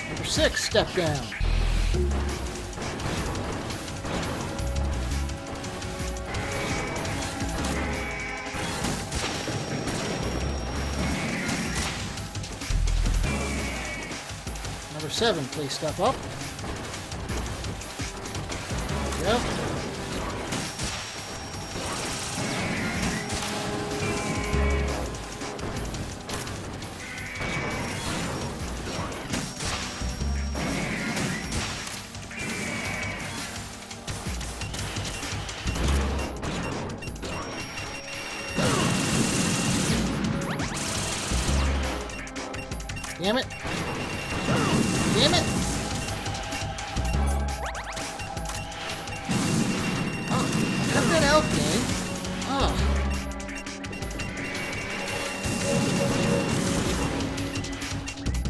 Number 6, step down. Number 7, please step up. There you go. Damn it. Damn it. Oh, cut that out, game. Oh.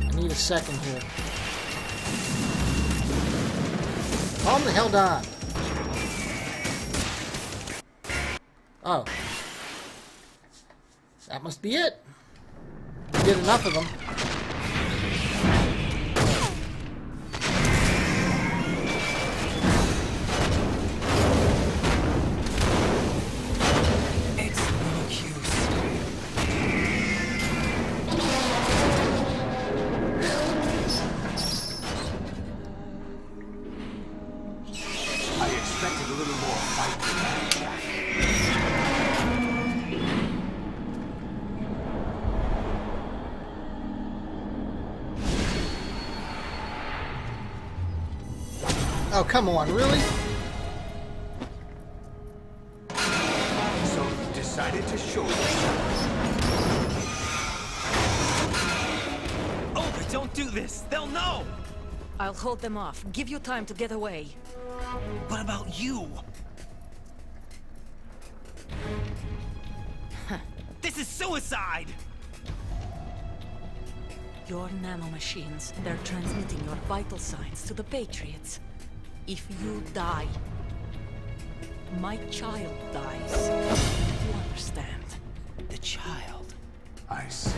I need a second here. Calm the hell down. Oh. That must be it. We did enough of them. Oh, come on, really? So you decided to show yourself. Oh, but don't do this! They'll know! I'll hold them off. Give you time to get away. What about you? This is suicide! Your nanomachines, they're transmitting your vital signs to the Patriots. If you die, my child dies. You understand? The child. I see.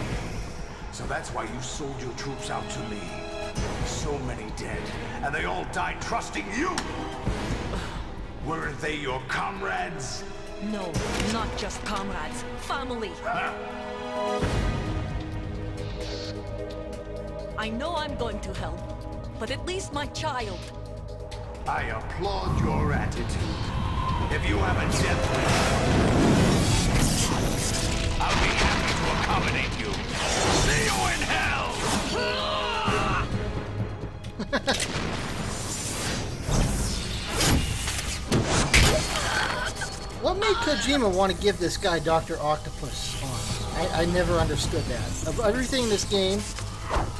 So that's why you sold your troops out to me. So many dead, and they all died trusting you! Weren't they your comrades? No, not just comrades. Family. I know I'm going to hell, but at least my child. I applaud your attitude. If you have a death wish, I'll be happy to accommodate you. See you in hell! What made Kojima want to give this guy Dr. Octopus arms? I never understood that. Of everything in this game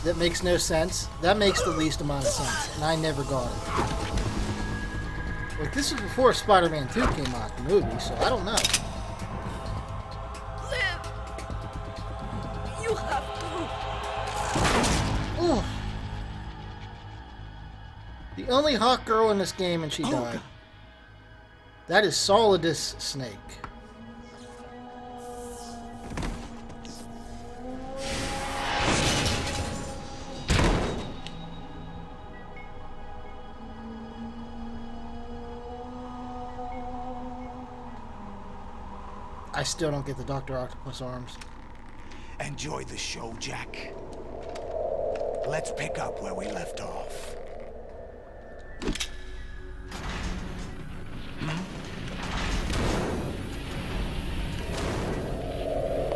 that makes no sense, that makes the least amount of sense, and I never got it. Like, this was before Spider-Man 2 came out, the movie, so I don't know. Live! You have to! Ooh. The only hot girl in this game, and she died. That is Solidus Snake. I still don't get the Dr. Octopus arms. Enjoy the show, Jack. Let's pick up where we left off.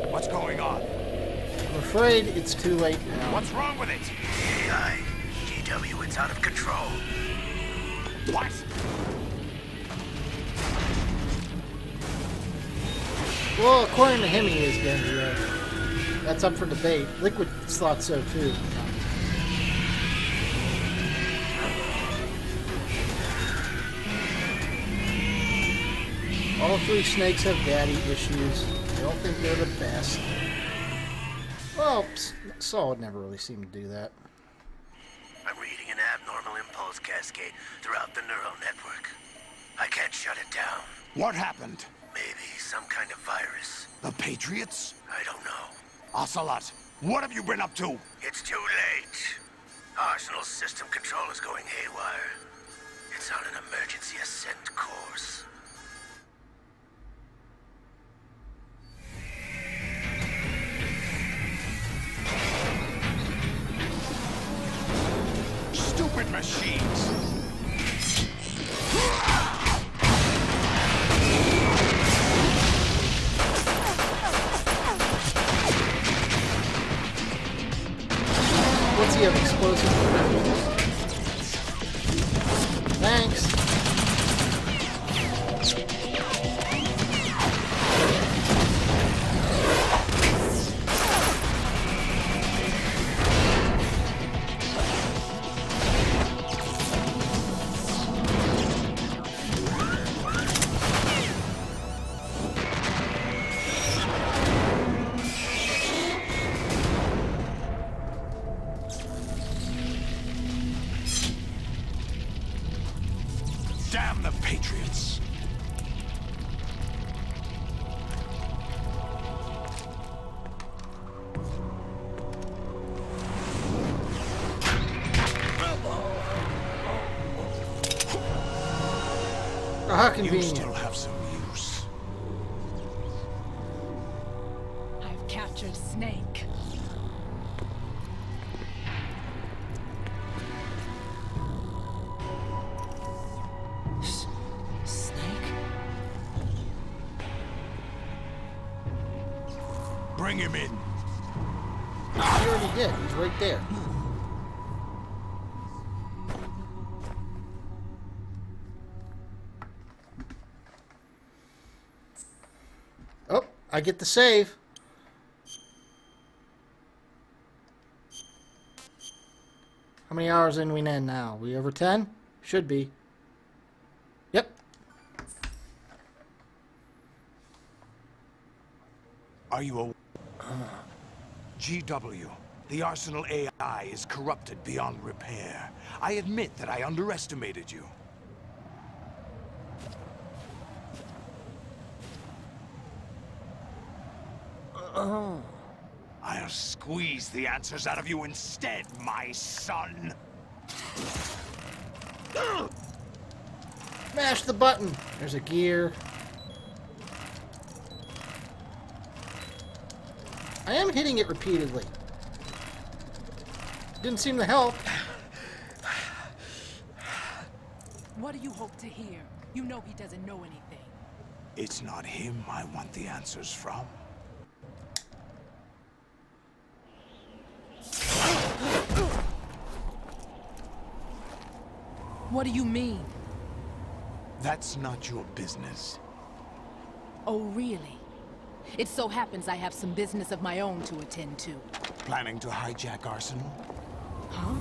What's going on? I'm afraid it's too late now. What's wrong with it? AI, GW, it's out of control. What? Well, according to him, he is Genji. That's up for debate. Liquid thought so too. All three snakes have daddy issues. They don't think they're the best. Well, Solid never really seemed to do that. I'm reading an abnormal impulse cascade throughout the neural network. I can't shut it down. What happened? Maybe some kind of virus. The Patriots? I don't know. Ocelot, what have you been up to? It's too late. Arsenal's system control is going haywire. It's on an emergency ascent course. Stupid machines! What's he have, explosives? Thanks. Damn the Patriots! Oh, how You convenient. still have some use. I've captured Snake. Snake? Bring him in. He already did. He's right there. Oh, I get the save. How many hours in we in now? We over 10? Should be. Yep. Are you a... GW, the Arsenal AI is corrupted beyond repair. I admit that I underestimated you. I'll squeeze the answers out of you instead, my son. Mash the button. There's a gear. I am hitting it repeatedly. Didn't seem to help. What do you hope to hear? You know he doesn't know anything. It's not him I want the answers from. What do you mean? That's not your business. Oh, really? It so happens I have some business of my own to attend to. Planning to hijack Arsenal? Huh?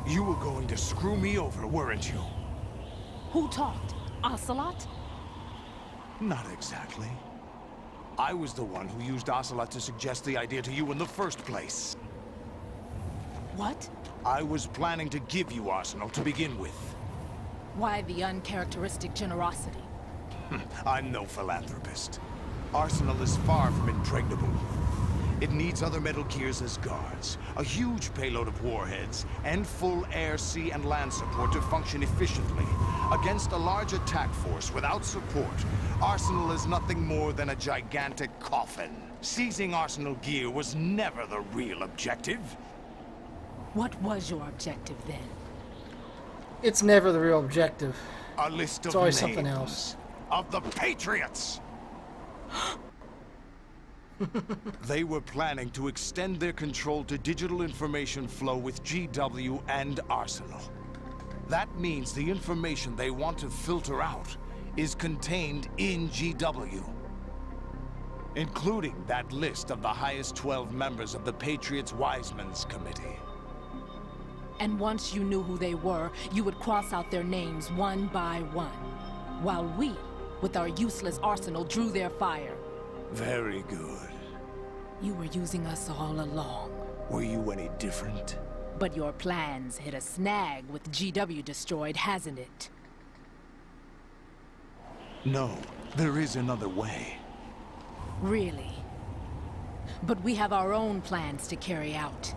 You were going to screw me over, weren't you? Who talked? Ocelot? Not exactly. I was the one who used Ocelot to suggest the idea to you in the first place. What? I was planning to give you Arsenal to begin with. Why the uncharacteristic generosity? I'm no philanthropist. Arsenal is far from impregnable. It needs other Metal Gears as guards, a huge payload of warheads, and full air, sea, and land support to function efficiently. Against a large attack force without support, Arsenal is nothing more than a gigantic coffin. Seizing Arsenal gear was never the real objective. What was your objective then? It's never the real objective. A list of It's always names something else. of the Patriots! They were planning to extend their control to digital information flow with GW and Arsenal. That means the information they want to filter out is contained in GW, including that list of the highest 12 members of the Patriots Wiseman's Committee. And once you knew who they were, you would cross out their names one by one, while we, with our useless arsenal, drew their fire. Very good. You were using us all along. Were you any different? But your plans hit a snag with GW destroyed, hasn't it? No, there is another way. Really? But we have our own plans to carry out.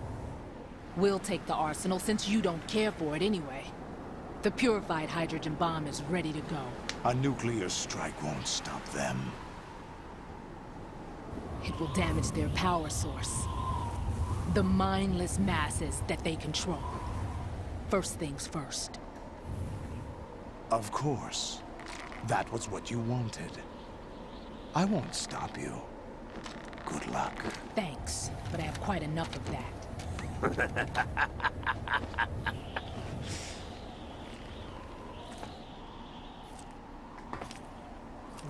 We'll take the arsenal since you don't care for it anyway. The purified hydrogen bomb is ready to go. A nuclear strike won't stop them. It will damage their power source. The mindless masses that they control. First things first. Of course. That was what you wanted. I won't stop you. Good luck. Thanks, but I have quite enough of that.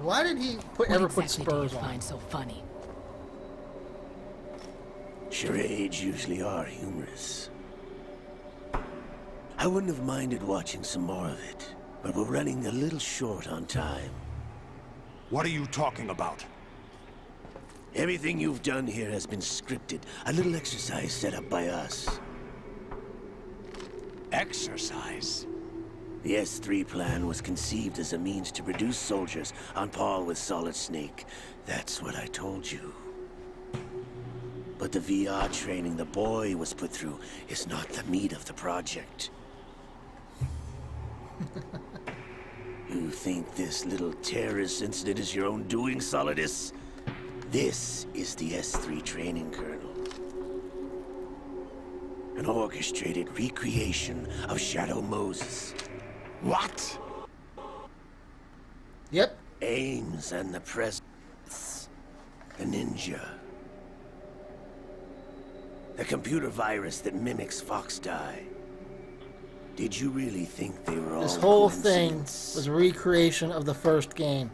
Why did he ever put spurs on? Find so funny? Charades usually are humorous. I wouldn't have minded watching some more of it, but we're running a little short on time. What are you talking about? Everything you've done here has been scripted. A little exercise set up by us. Exercise? The S3 plan was conceived as a means to produce soldiers on par with Solid Snake. That's what I told you. But the VR training the boy was put through is not the meat of the project. You think this little terrorist incident is your own doing, Solidus? This is the S3 training kernel. An orchestrated recreation of Shadow Moses. What? Yep. Ames and the presence. The ninja. The computer virus that mimics Foxdie. Did you really think they were all This whole thing coincidence? was a recreation of the first game.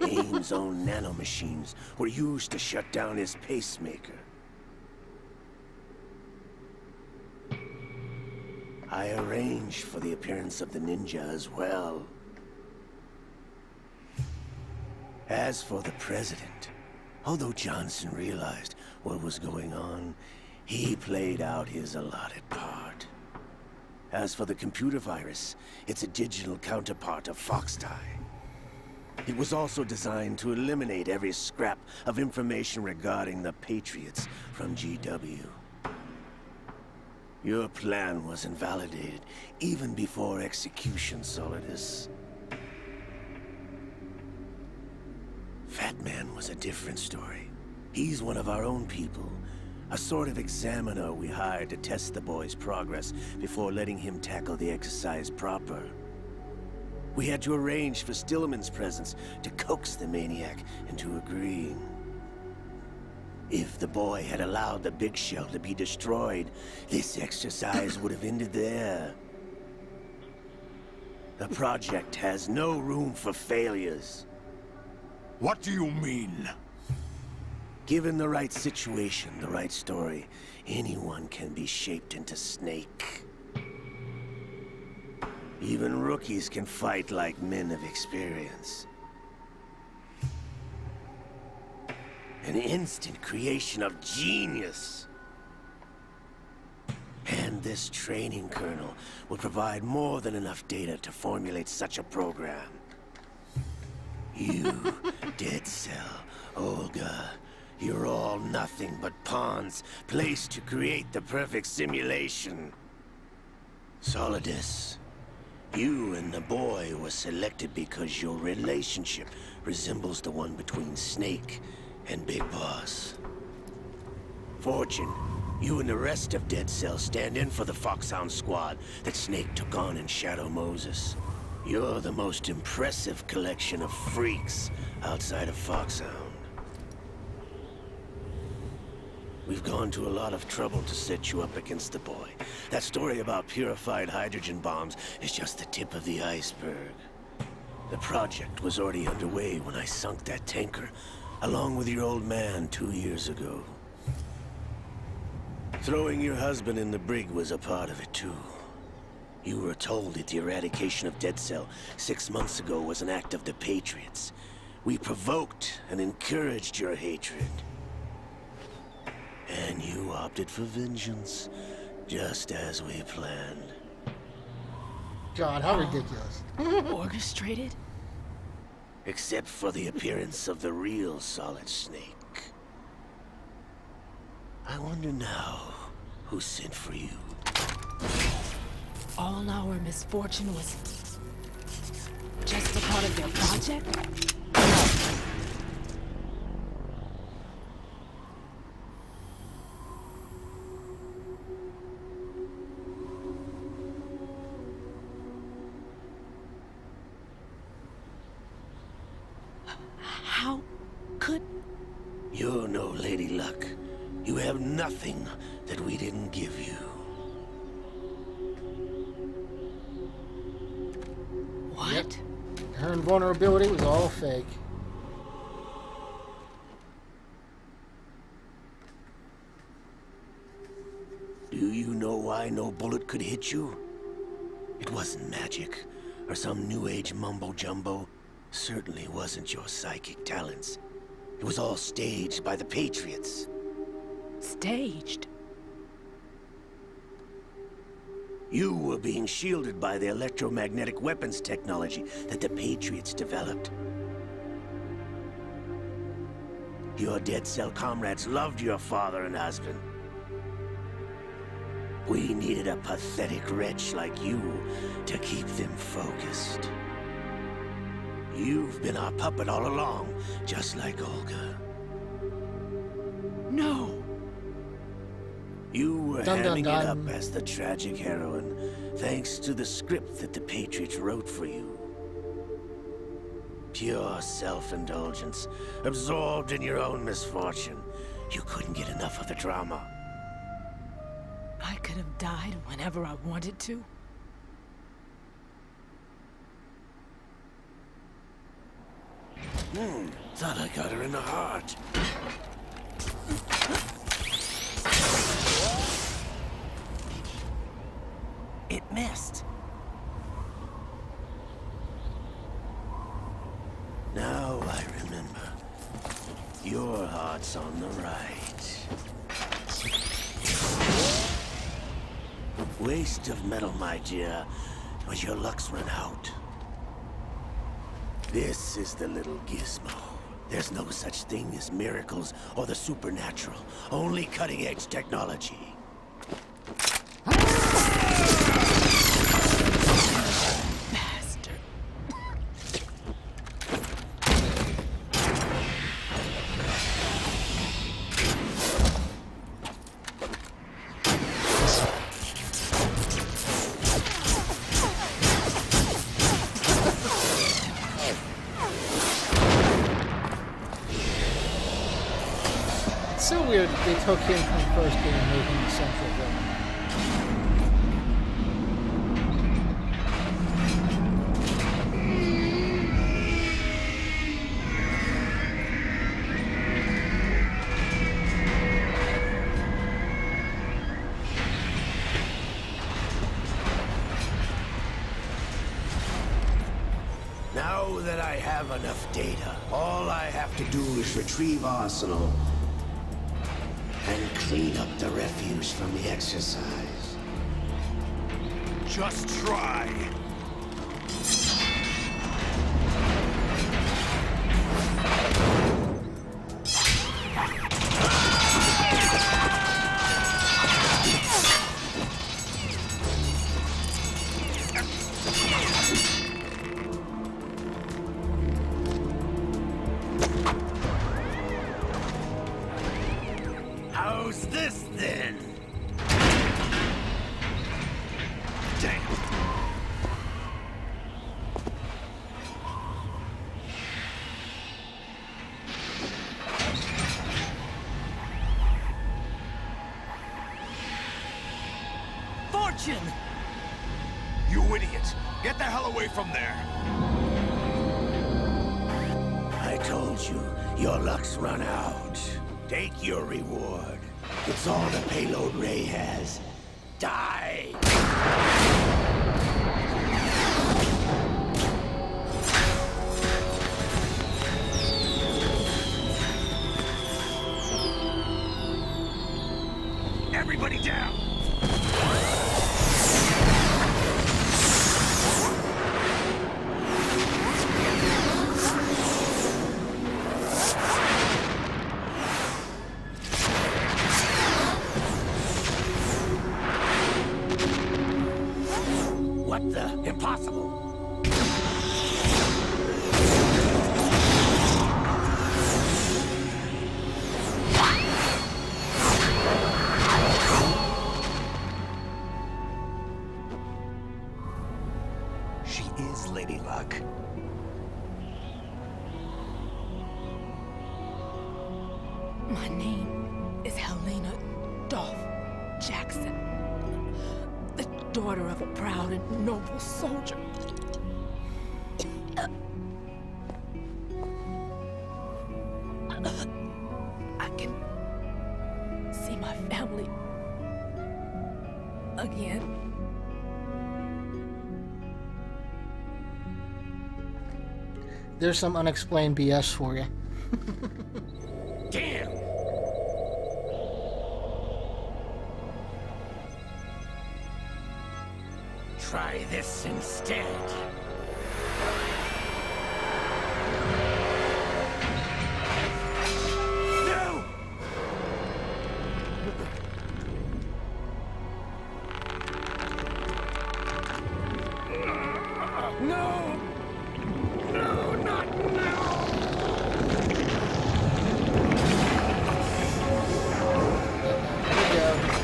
Ames' own nanomachines were used to shut down his pacemaker. I arranged for the appearance of the ninja as well. As for the president, although Johnson realized what was going on, he played out his allotted part. As for the computer virus, it's a digital counterpart of Foxdie. It was also designed to eliminate every scrap of information regarding the Patriots from GW. Your plan was invalidated even before execution, Solidus. Fat Man was a different story. He's one of our own people. A sort of examiner we hired to test the boy's progress before letting him tackle the exercise proper. We had to arrange for Stillman's presence to coax the maniac into agreeing. If the boy had allowed the big shell to be destroyed, this exercise would have ended there. The project has no room for failures. What do you mean? Given the right situation, the right story, anyone can be shaped into Snake. Even rookies can fight like men of experience. An instant creation of genius. And this training kernel will provide more than enough data to formulate such a program. You, Dead Cell, Olga, you're all nothing but pawns placed to create the perfect simulation. Solidus, you and the boy were selected because your relationship resembles the one between Snake and Big Boss. Fortune, you and the rest of Dead Cell stand in for the Foxhound squad that Snake took on in Shadow Moses. You're the most impressive collection of freaks outside of Foxhound. We've gone to a lot of trouble to set you up against the boy. That story about purified hydrogen bombs is just the tip of the iceberg. The project was already underway when I sunk that tanker, along with your old man 2 years ago. Throwing your husband in the brig was a part of it too. You were told that the eradication of Dead Cell 6 months ago was an act of the Patriots. We provoked and encouraged your hatred. And you opted for vengeance, just as we planned. God, how ridiculous. Orchestrated? Except for the appearance of the real Solid Snake. I wonder now who sent for you. All our misfortune was just a part of their project? How could... You're no Lady Luck. You have nothing that we didn't give you. What? Yep. Her invulnerability was all fake. Do you know why no bullet could hit you? It wasn't magic, or some new age mumbo-jumbo. Certainly wasn't your psychic talents. It was all staged by the Patriots. Staged? You were being shielded by the electromagnetic weapons technology that the Patriots developed. Your Dead Cell comrades loved your father and husband. We needed a pathetic wretch like you to keep them focused. You've been our puppet all along, just like Olga. No! You were Dun, dun, handing it dun. up as the tragic heroine, thanks to the script that the Patriots wrote for you. Pure self-indulgence, absorbed in your own misfortune. You couldn't get enough of the drama. I could have died whenever I wanted to. Thought I got her in the heart. It missed. Now I remember. Your heart's on the right. Waste of metal, my dear, but your luck's run out. This is the little gizmo. There's no such thing as miracles or the supernatural, only cutting-edge technology. Bastard. they took him from first game and made him the central villain. Now that I have enough data, all I have to do is retrieve Arsenal and clean up the refuse from the exercise. Just try. How's this then? Damn. Fortune! You idiot! Get the hell away from there! I told you, your luck's run out. Take your reward. It's all the payload Ray has. Die! Everybody down! What the? Impossible! She is Lady Luck. My name is Helena Dolph Jackson, the daughter of a proud and noble soldier. I can see my family again. There's some unexplained BS for you. Damn! Try this instead. No! No! No, not now! There we go.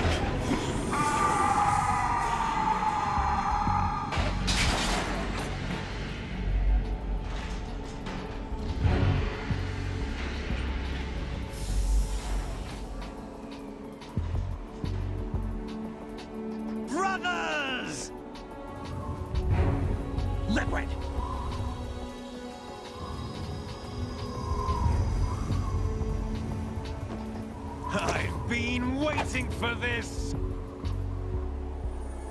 Brothers! Liquid! I've been waiting for this!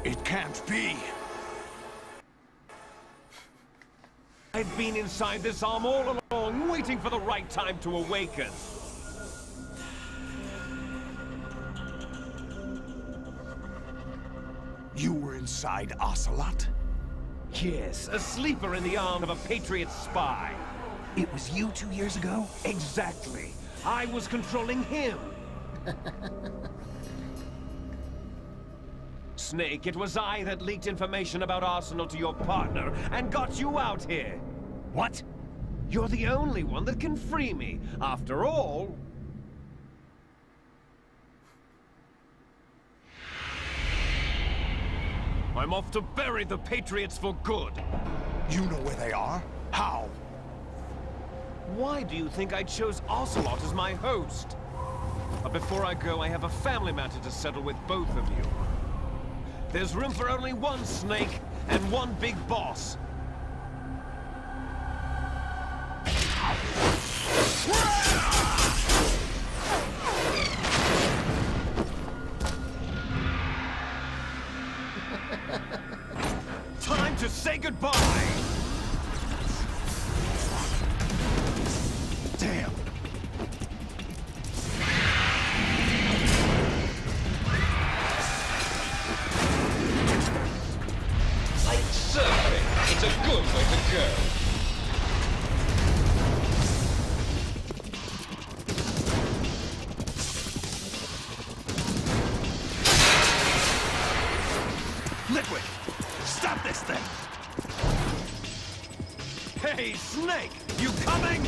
It can't be. I've been inside this arm all along, waiting for the right time to awaken. You were inside Ocelot? Yes, a sleeper in the arm of a Patriot spy. It was you 2 years ago? Exactly. I was controlling him. Snake, it was I that leaked information about Arsenal to your partner and got you out here. What? You're the only one that can free me. After all... I'm off to bury the Patriots for good. You know where they are? How? Why do you think I chose Ocelot as my host? But before I go, I have a family matter to settle with both of you. There's room for only one snake and one big boss. Time to say goodbye! Damn! Like surfing, it's a good way to go. Liquid! Stop this thing! Hey, Snake! You coming?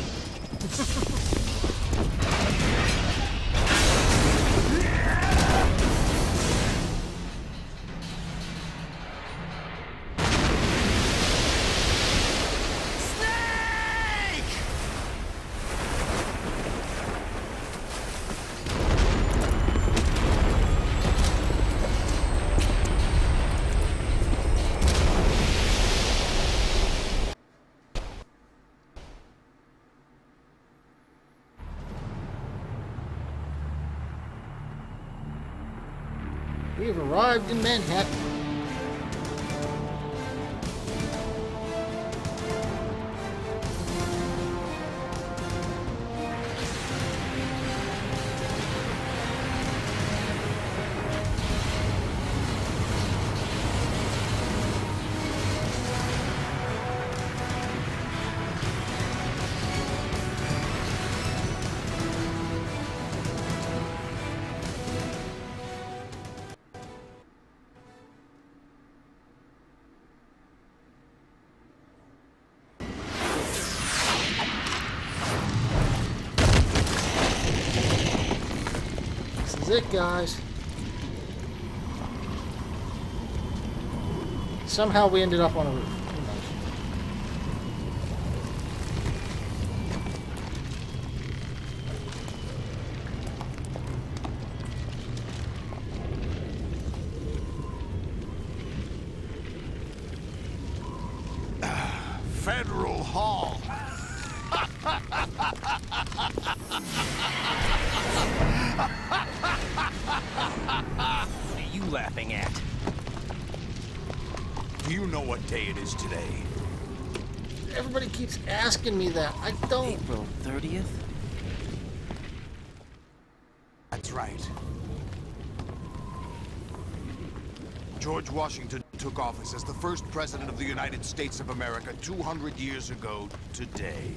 We've arrived in Manhattan. This is it, guys. Somehow we ended up on a roof. Who knows? Federal Hall. What are you laughing at? Do you know what day it is today? Everybody keeps asking me that. I don't. April 30th? That's right. George Washington took office as the first president of the United States of America 200 years ago today.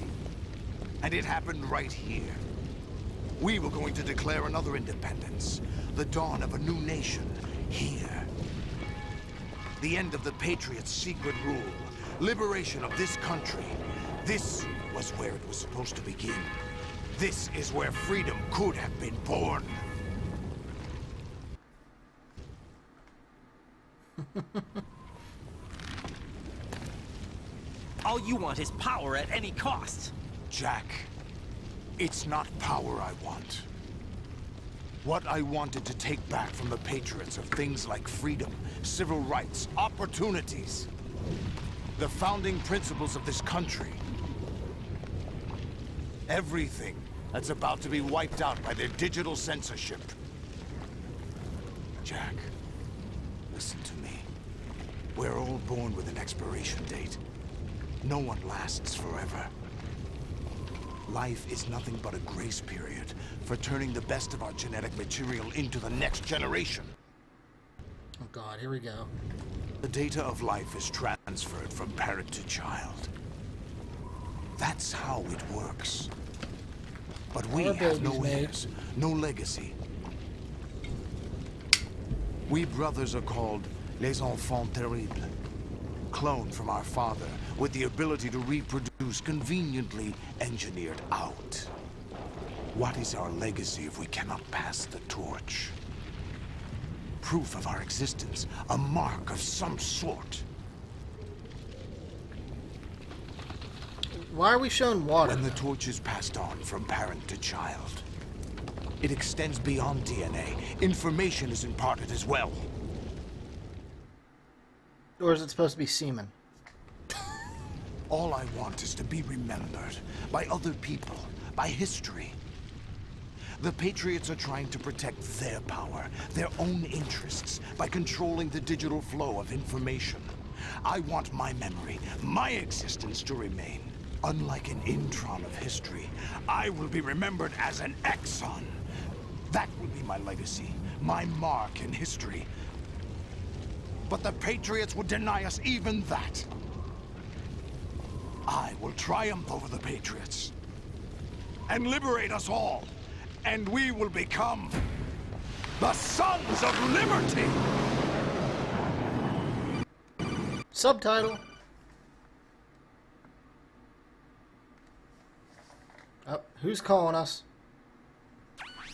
And it happened right here. We were going to declare another independence, the dawn of a new nation, here. The end of the Patriots' secret rule, liberation of this country. This was where it was supposed to begin. This is where freedom could have been born. All you want is power at any cost. Jack, it's not power I want. What I wanted to take back from the Patriots are things like freedom, civil rights, opportunities. The founding principles of this country. Everything that's about to be wiped out by their digital censorship. Jack, listen to me. We're all born with an expiration date. No one lasts forever. Life is nothing but a grace period for turning the best of our genetic material into the next generation. Oh God, here we go. The data of life is transferred from parent to child. That's how it works. But we have no heirs, no legacy. We brothers are called les enfants terribles. Cloned from our father, with the ability to reproduce conveniently engineered out. What is our legacy if we cannot pass the torch? Proof of our existence, a mark of some sort. Why are we showing water? When the torch is passed on from parent to child, It extends beyond DNA. Information is imparted as well. Or is it supposed to be semen? All I want is to be remembered by other people, by history. The Patriots are trying to protect their power, their own interests, by controlling the digital flow of information. I want my memory, my existence to remain. Unlike an intron of history, I will be remembered as an exon. That will be my legacy, my mark in history. But the Patriots would deny us even that. I will triumph over the Patriots and liberate us all, and we will become the Sons of Liberty! Subtitle. Oh, who's calling us?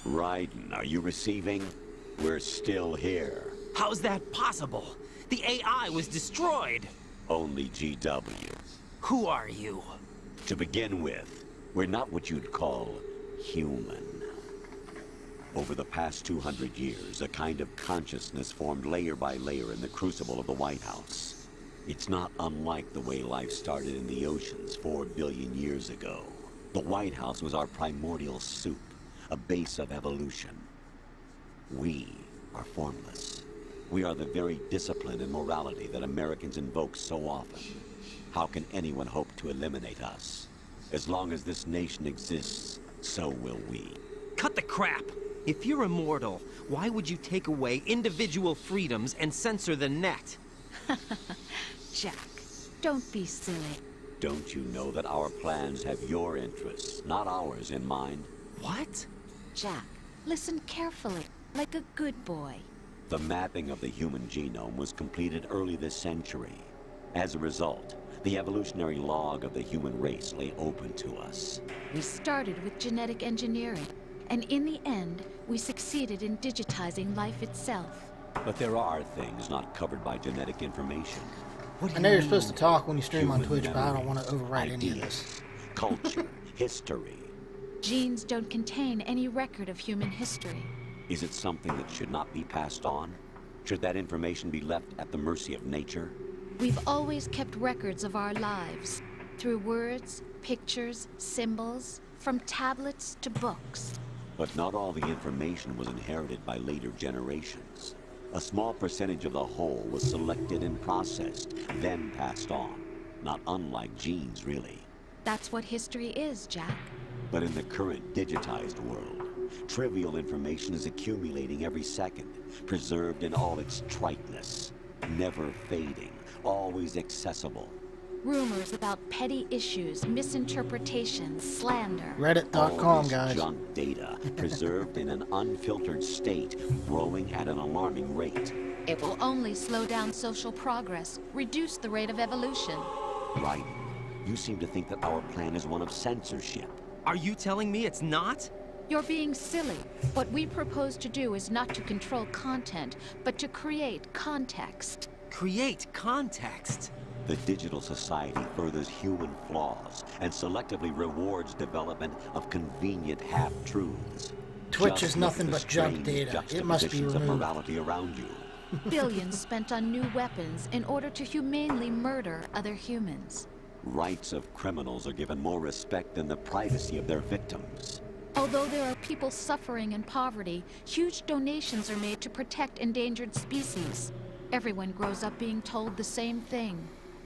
Raiden, are you receiving? We're still here. How's that possible? The AI was destroyed. Only GW. Who are you? To begin with, we're not what you'd call human. Over the past 200 years, a kind of consciousness formed layer by layer in the crucible of the White House. It's not unlike the way life started in the oceans 4 billion years ago. The White House was our primordial soup, a base of evolution. We are formless. We are the very discipline and morality that Americans invoke so often. How can anyone hope to eliminate us? As long as this nation exists, so will we. Cut the crap! If you're immortal, why would you take away individual freedoms and censor the net? Jack, don't be silly. Don't you know that our plans have your interests, not ours, in mind? What? Jack, listen carefully, like a good boy. The mapping of the human genome was completed early this century. As a result, the evolutionary log of the human race lay open to us. We started with genetic engineering, and in the end, we succeeded in digitizing life itself. But there are things not covered by genetic information. I know you're supposed to talk when you stream on Twitch, but I don't want to override any of this. Culture, history. Genes don't contain any record of human history. Is it something that should not be passed on? Should that information be left at the mercy of nature? We've always kept records of our lives, through words, pictures, symbols, from tablets to books. But not all the information was inherited by later generations. A small percentage of the whole was selected and processed, then passed on. Not unlike genes, really. That's what history is, Jack. But in the current digitized world, trivial information is accumulating every second, preserved in all its triteness, never fading, always accessible. Rumors about petty issues, misinterpretations, slander. Reddit.com, guys. Junk data, preserved in an unfiltered state, growing at an alarming rate. It will only slow down social progress, reduce the rate of evolution. Right. You seem to think that our plan is one of censorship. Are you telling me it's not? You're being silly. What we propose to do is not to control content, but to create context. Create context? The digital society furthers human flaws and selectively rewards development of convenient half-truths. Twitch is nothing but junk data. It must be of removed. morality around you. Billions spent on new weapons in order to humanely murder other humans. Rights of criminals are given more respect than the privacy of their victims. Although there are people suffering in poverty, huge donations are made to protect endangered species. Everyone grows up being told the same thing.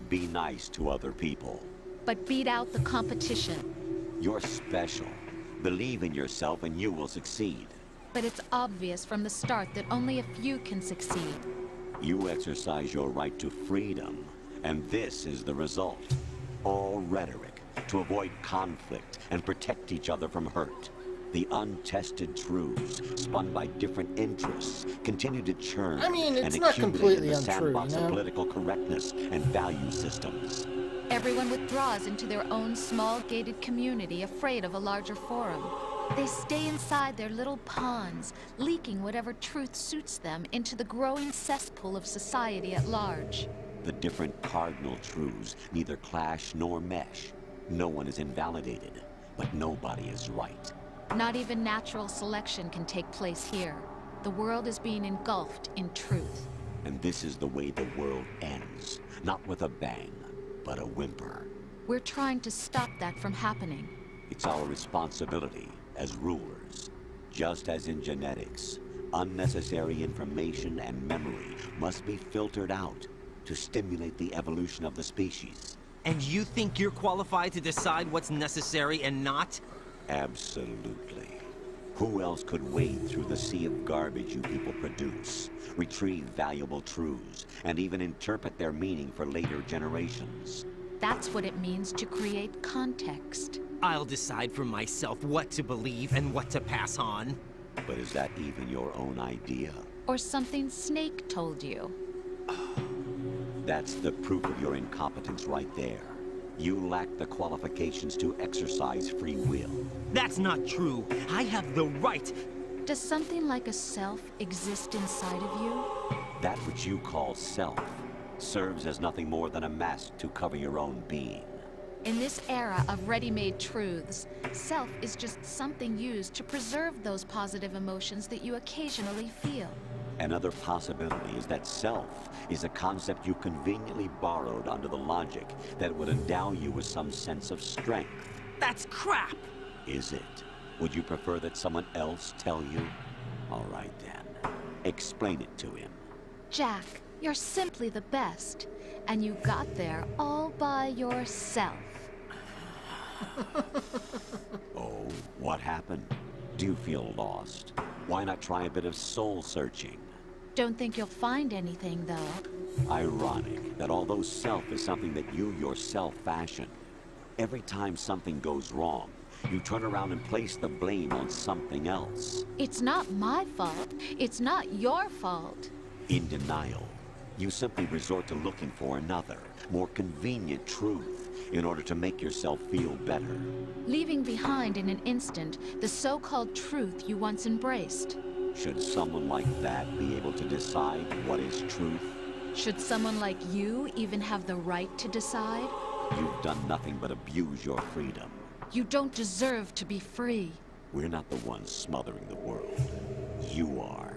Be nice to other people. But beat out the competition. You're special. Believe in yourself and you will succeed. But it's obvious from the start that only a few can succeed. You exercise your right to freedom, and this is the result. All rhetoric to avoid conflict and protect each other from hurt. The untested truths, spun by different interests, continue to churn I mean, it's and not accumulate completely in the untrue, sandbox you know? of political correctness and value systems. Everyone withdraws into their own small gated community, afraid of a larger forum. They stay inside their little ponds, leaking whatever truth suits them into the growing cesspool of society at large. The different cardinal truths neither clash nor mesh. No one is invalidated, but nobody is right. Not even natural selection can take place here. The world is being engulfed in truth. And this is the way the world ends. Not with a bang, but a whimper. We're trying to stop that from happening. It's our responsibility as rulers. Just as in genetics, unnecessary information and memory must be filtered out to stimulate the evolution of the species. And you think you're qualified to decide what's necessary and not? Absolutely. Who else could wade through the sea of garbage you people produce, retrieve valuable truths, and even interpret their meaning for later generations? That's what it means to create context. I'll decide for myself what to believe and what to pass on. But is that even your own idea? Or something Snake told you? That's the proof of your incompetence right there. You lack the qualifications to exercise free will. That's not true. I have the right. Does something like a self exist inside of you? That which you call self serves as nothing more than a mask to cover your own being. In this era of ready-made truths, self is just something used to preserve those positive emotions that you occasionally feel. Another possibility is that self is a concept you conveniently borrowed under the logic that would endow you with some sense of strength. That's crap! Is it? Would you prefer that someone else tell you? All right then. Explain it to him. Jack, you're simply the best. And you got there all by yourself. Oh, what happened? Do you feel lost? Why not try a bit of soul searching? Don't think you'll find anything, though. Ironic that although self is something that you yourself fashioned, every time something goes wrong, you turn around and place the blame on something else. It's not my fault. It's not your fault. In denial, you simply resort to looking for another, more convenient truth in order to make yourself feel better. Leaving behind in an instant the so-called truth you once embraced. Should someone like that be able to decide what is truth? Should someone like you even have the right to decide? You've done nothing but abuse your freedom. You don't deserve to be free. We're not the ones smothering the world. You are.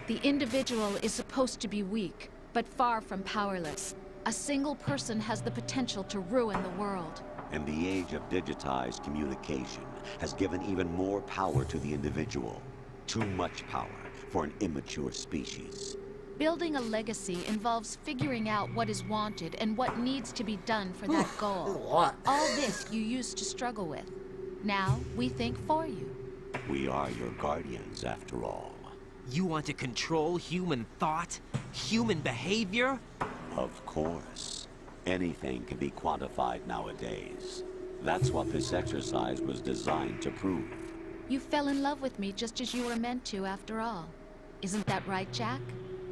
The individual is supposed to be weak, but far from powerless. A single person has the potential to ruin the world. And the age of digitized communication has given even more power to the individual. Too much power for an immature species. Building a legacy involves figuring out what is wanted and what needs to be done for that goal. All this you used to struggle with. Now, we think for you. We are your guardians, after all. You want to control human thought? Human behavior? Of course. Anything can be quantified nowadays. That's what this exercise was designed to prove. You fell in love with me just as you were meant to, after all. Isn't that right, Jack?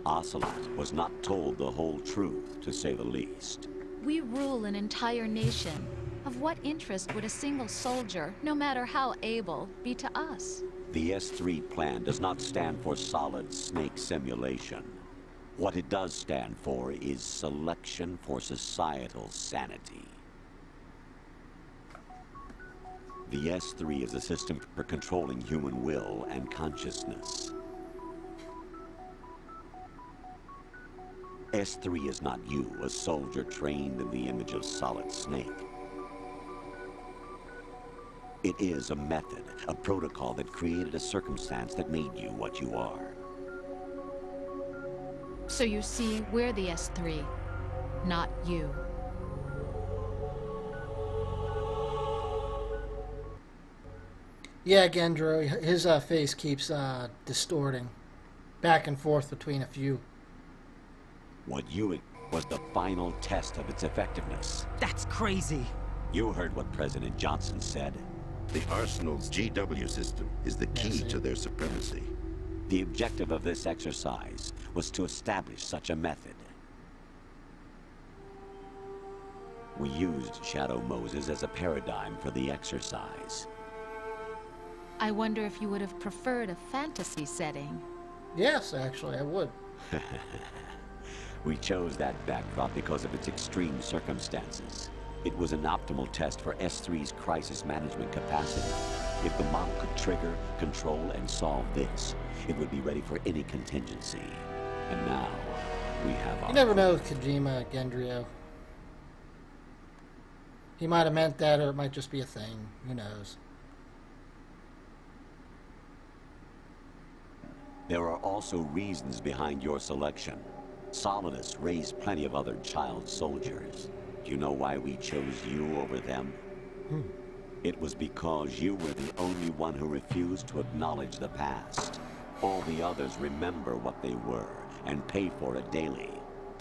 Ocelot was not told the whole truth, to say the least. We rule an entire nation. Of what interest would a single soldier, no matter how able, be to us? The S3 plan does not stand for solid snake simulation. What it does stand for is selection for societal sanity. The S3 is a system for controlling human will and consciousness. S3 is not you, a soldier trained in the image of Solid Snake. It is a method, a protocol that created a circumstance that made you what you are. So you see, we're the S3, not you. Yeah, Gendro, his face keeps distorting back and forth between a few. What you was the final test of its effectiveness. That's crazy. You heard what President Johnson said. The Arsenal's GW system is the key to their supremacy. The objective of this exercise was to establish such a method. We used Shadow Moses as a paradigm for the exercise. I wonder if you would have preferred a fantasy setting. Yes, actually, I would. We chose that backdrop because of its extreme circumstances. It was an optimal test for S3's crisis management capacity. If the mob could trigger, control, and solve this, it would be ready for any contingency. And now, we have our... You never know with Kojima, Gendrio. He might have meant that, or it might just be a thing. Who knows? There are also reasons behind your selection. Solidus raised plenty of other child soldiers. Do you know why we chose you over them? It was because you were the only one who refused to acknowledge the past. All the others remember what they were and pay for it daily.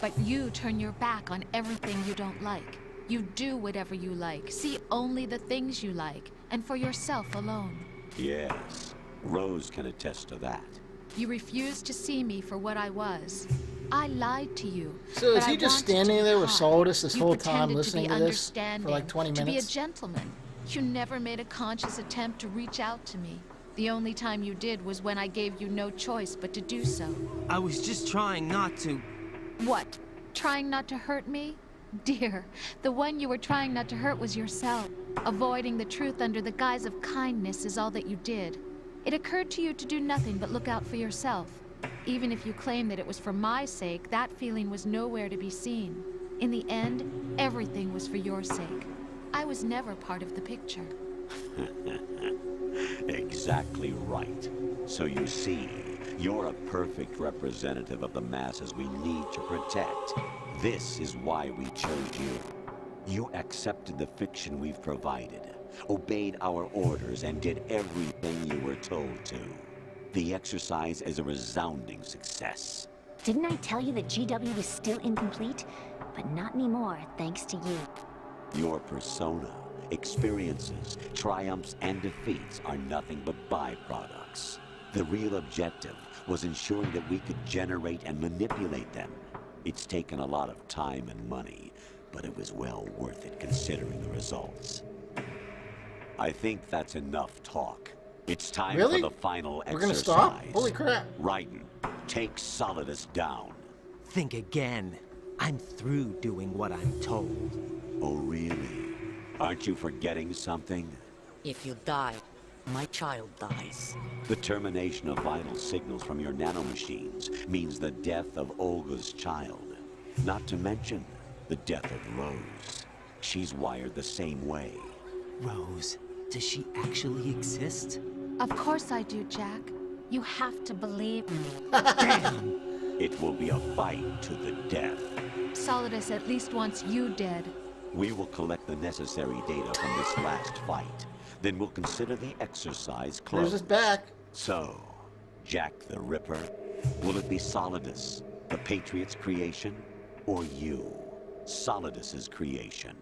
But you turn your back on everything you don't like. You do whatever you like, see only the things you like, and for yourself alone. Yes, Rose can attest to that. You refused to see me for what I was. I lied to you. So is but he I just wanted standing to be there with hot. Solidus this You whole time pretended listening to to be this for like 20 To be a minutes? gentleman. You never made a conscious attempt to reach out to me. The only time you did was when I gave you no choice but to do so. I was just trying not to... What? Trying not to hurt me? Dear, the one you were trying not to hurt was yourself. Avoiding the truth under the guise of kindness is all that you did. It occurred to you to do nothing but look out for yourself. Even if you claim that it was for my sake, that feeling was nowhere to be seen. In the end, everything was for your sake. I was never part of the picture. Exactly right. So you see, you're a perfect representative of the masses we need to protect. This is why we chose you. You accepted the fiction we've provided, obeyed our orders, and did everything you were told to. The exercise is a resounding success. Didn't I tell you that GW was still incomplete? But not anymore, thanks to you. Your persona, experiences, triumphs, and defeats are nothing but byproducts. The real objective was ensuring that we could generate and manipulate them. It's taken a lot of time and money, but it was well worth it considering the results. I think that's enough talk. It's time Really? for the final exercise. We're gonna stop? Holy crap. Raiden, take Solidus down. Think again. I'm through doing what I'm told. Oh, really? Aren't you forgetting something? If you die, my child dies. The termination of vital signals from your nanomachines means the death of Olga's child. Not to mention the death of Rose. She's wired the same way. Rose, does she actually exist? Of course I do, Jack. You have to believe me. Damn! It will be a fight to the death. Solidus at least wants you dead. We will collect the necessary data from this last fight. Then we'll consider the exercise closed. There's his back. So, Jack the Ripper, will it be Solidus, the Patriot's creation, or you, Solidus's creation?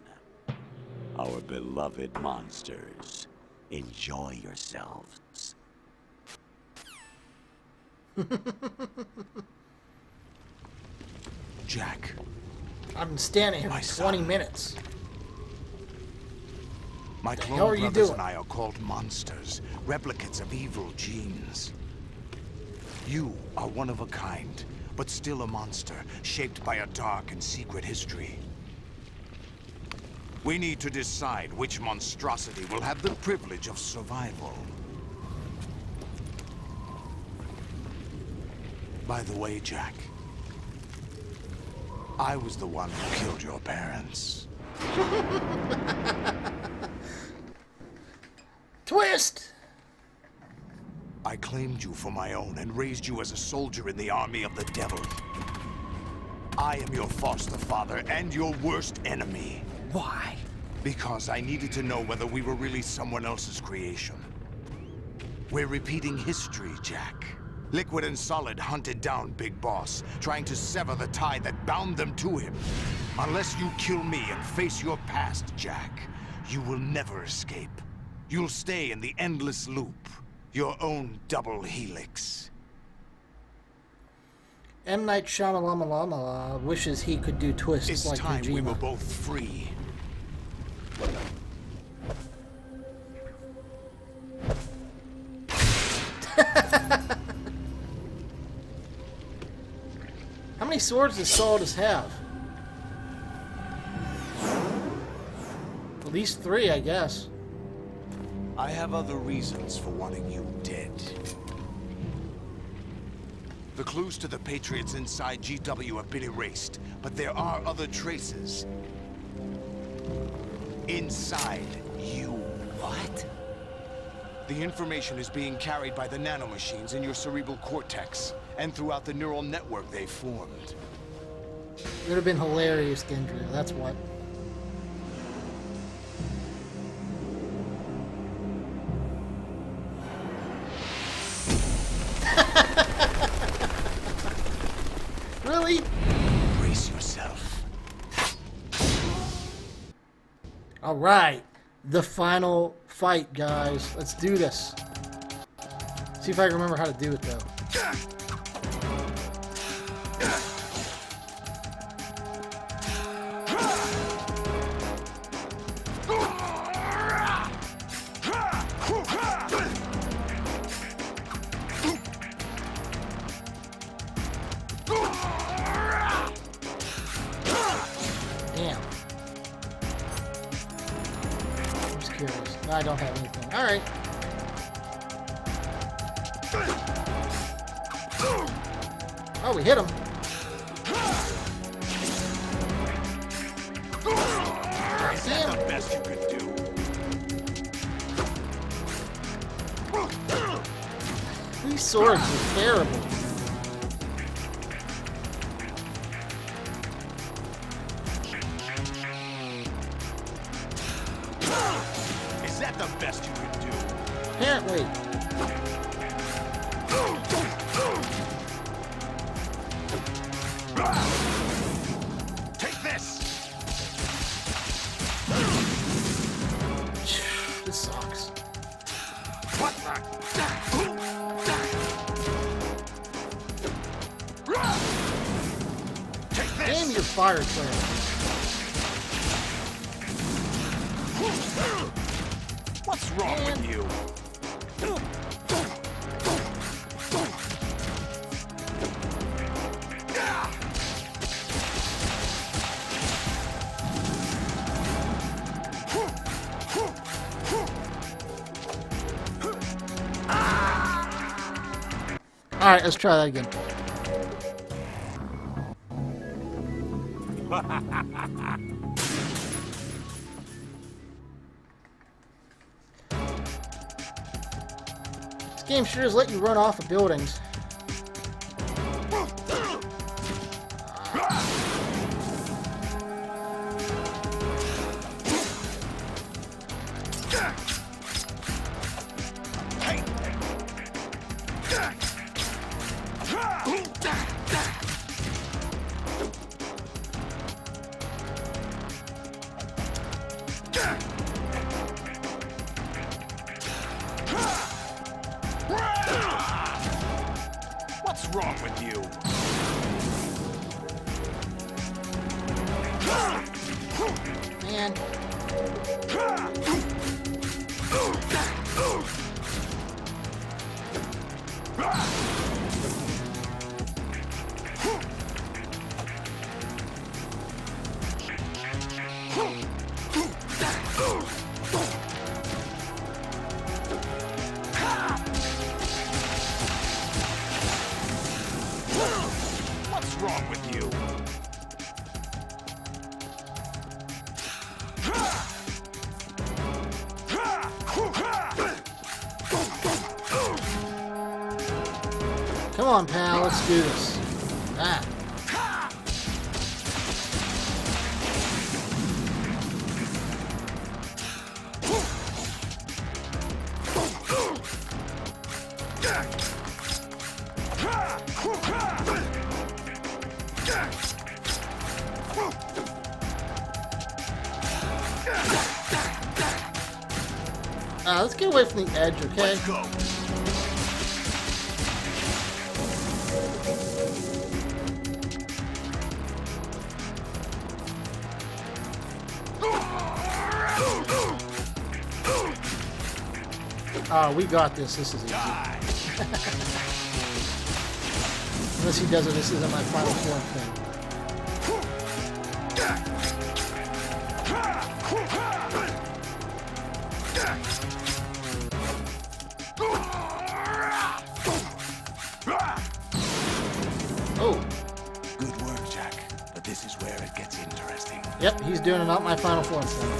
Our beloved monsters, enjoy yourselves. Jack. I've been standing here My for 20 son. minutes. My The hell clone are you brothers doing? and I are called monsters, replicates of evil genes. You are one of a kind, but still a monster, shaped by a dark and secret history. We need to decide which monstrosity will have the privilege of survival. By the way, Jack, I was the one who killed your parents. Twist! I claimed you for my own and raised you as a soldier in the army of the devil. I am your foster father and your worst enemy. Why? Because I needed to know whether we were really someone else's creation. We're repeating history, Jack. Liquid and Solid hunted down Big Boss, trying to sever the tie that bound them to him. Unless you kill me and face your past, Jack, you will never escape. You'll stay in the endless loop, your own double helix. M. Night Shyamalan wishes he could do twists It's like time we were Kojima. both free. How many swords does Solidus have? At least 3, I guess. I have other reasons for wanting you dead. The clues to the Patriots inside GW have been erased, but there are other traces. Inside you. What? The information is being carried by the nanomachines in your cerebral cortex, and throughout the neural network they formed. It would have been hilarious, Gendry, that's what. Really? Brace yourself. Alright. The final fight, guys. Let's do this. See if I can remember how to do it, though. Damn. I'm just curious. No, I don't have anything. Alright. Oh, we hit him. Is that the best you could do? These swords are terrible. Is that the best you could do? Apparently. Take this! This sucks. What the? Take this! Damn your fire trail. What's wrong with you? Alright, let's try that again. This game sure does let you run off of buildings. What's wrong with you? Man. What's wrong with you? Come on, pal, let's do this. Ah. Let's get away from the edge, okay? Let's go. Oh, we got this. This is easy. Unless he does it, this isn't my final form thing. Yep, he's doing Not My Final Form thing.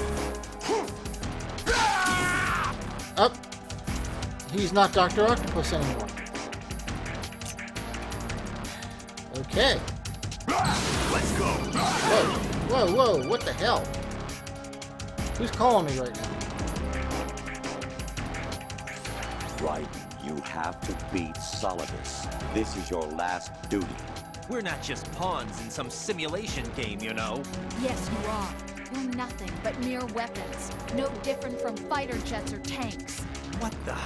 Up. He's not Dr. Octopus anymore. Okay. Let's go. Whoa, whoa, whoa, what the hell? Who's calling me right now? Raiden, you have to beat Solidus. This is your last duty. We're not just pawns in some simulation game, you know. Yes, you are. You're nothing but mere weapons. No different from fighter jets or tanks. What the?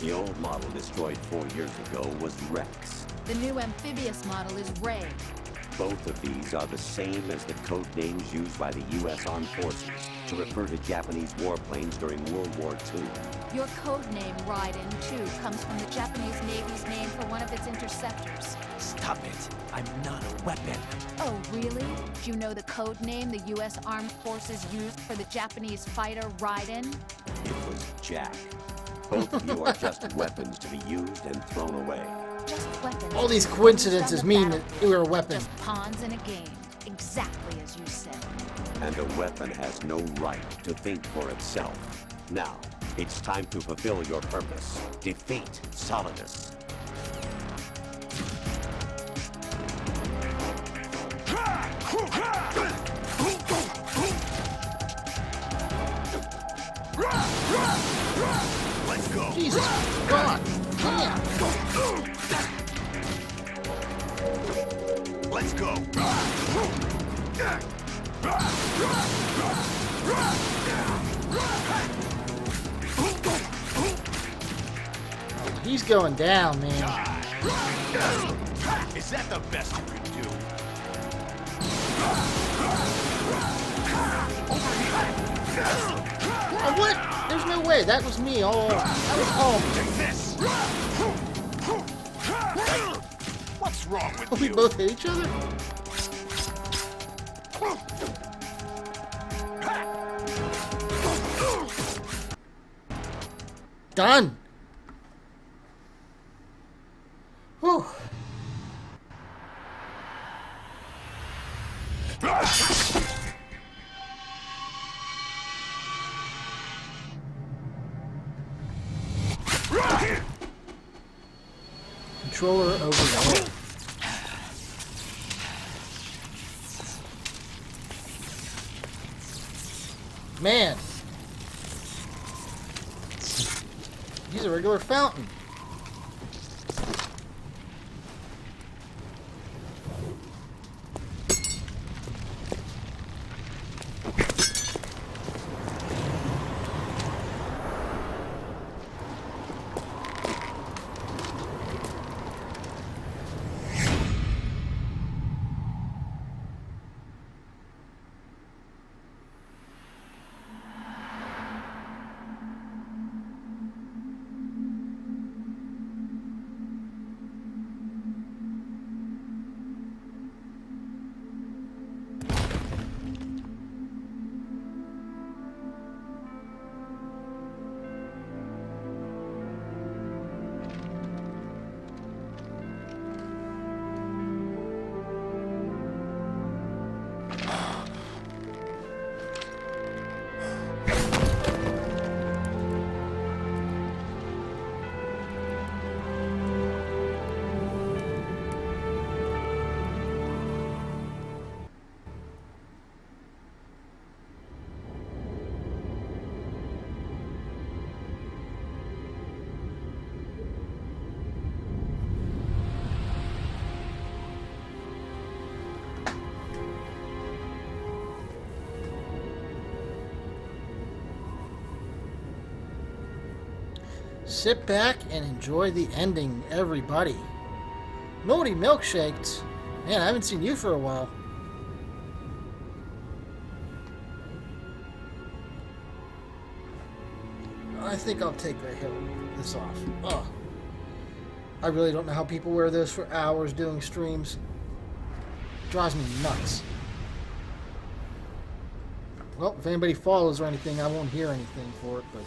The old model destroyed 4 years ago was Rex. The new amphibious model is Ray. Both of these are the same as the code names used by the U.S. Armed Forces to refer to Japanese warplanes during World War II. Your code name, Raiden, too, comes from the Japanese Navy's name for one of its interceptors. Stop it. I'm not a weapon. Oh, really? Do you know the code name the U.S. Armed Forces used for the Japanese fighter Raiden? It was Jack. Both of you are just weapons to be used and thrown away. Just weapons. All these coincidences mean that you're a weapon. Just pawns in a game. Exactly as you said. And a weapon has no right to think for itself. Now, it's time to fulfill your purpose. Defeat Solidus. Let's go. Jesus God. Damn. Let's go. He's going down, man. Is that the best you can do? Oh, what? There's no way. That was me all. That was home. Take this. What's wrong with We you? both hit each other? Done. Whew. Controller overload. Man. He's a regular fountain. Sit back and enjoy the ending, everybody. Naughty Milkshakes. Man, I haven't seen you for a while. I think I'll take this off. Ugh. I really don't know how people wear those for hours doing streams. Drives me nuts. Well, if anybody follows or anything, I won't hear anything for it, but...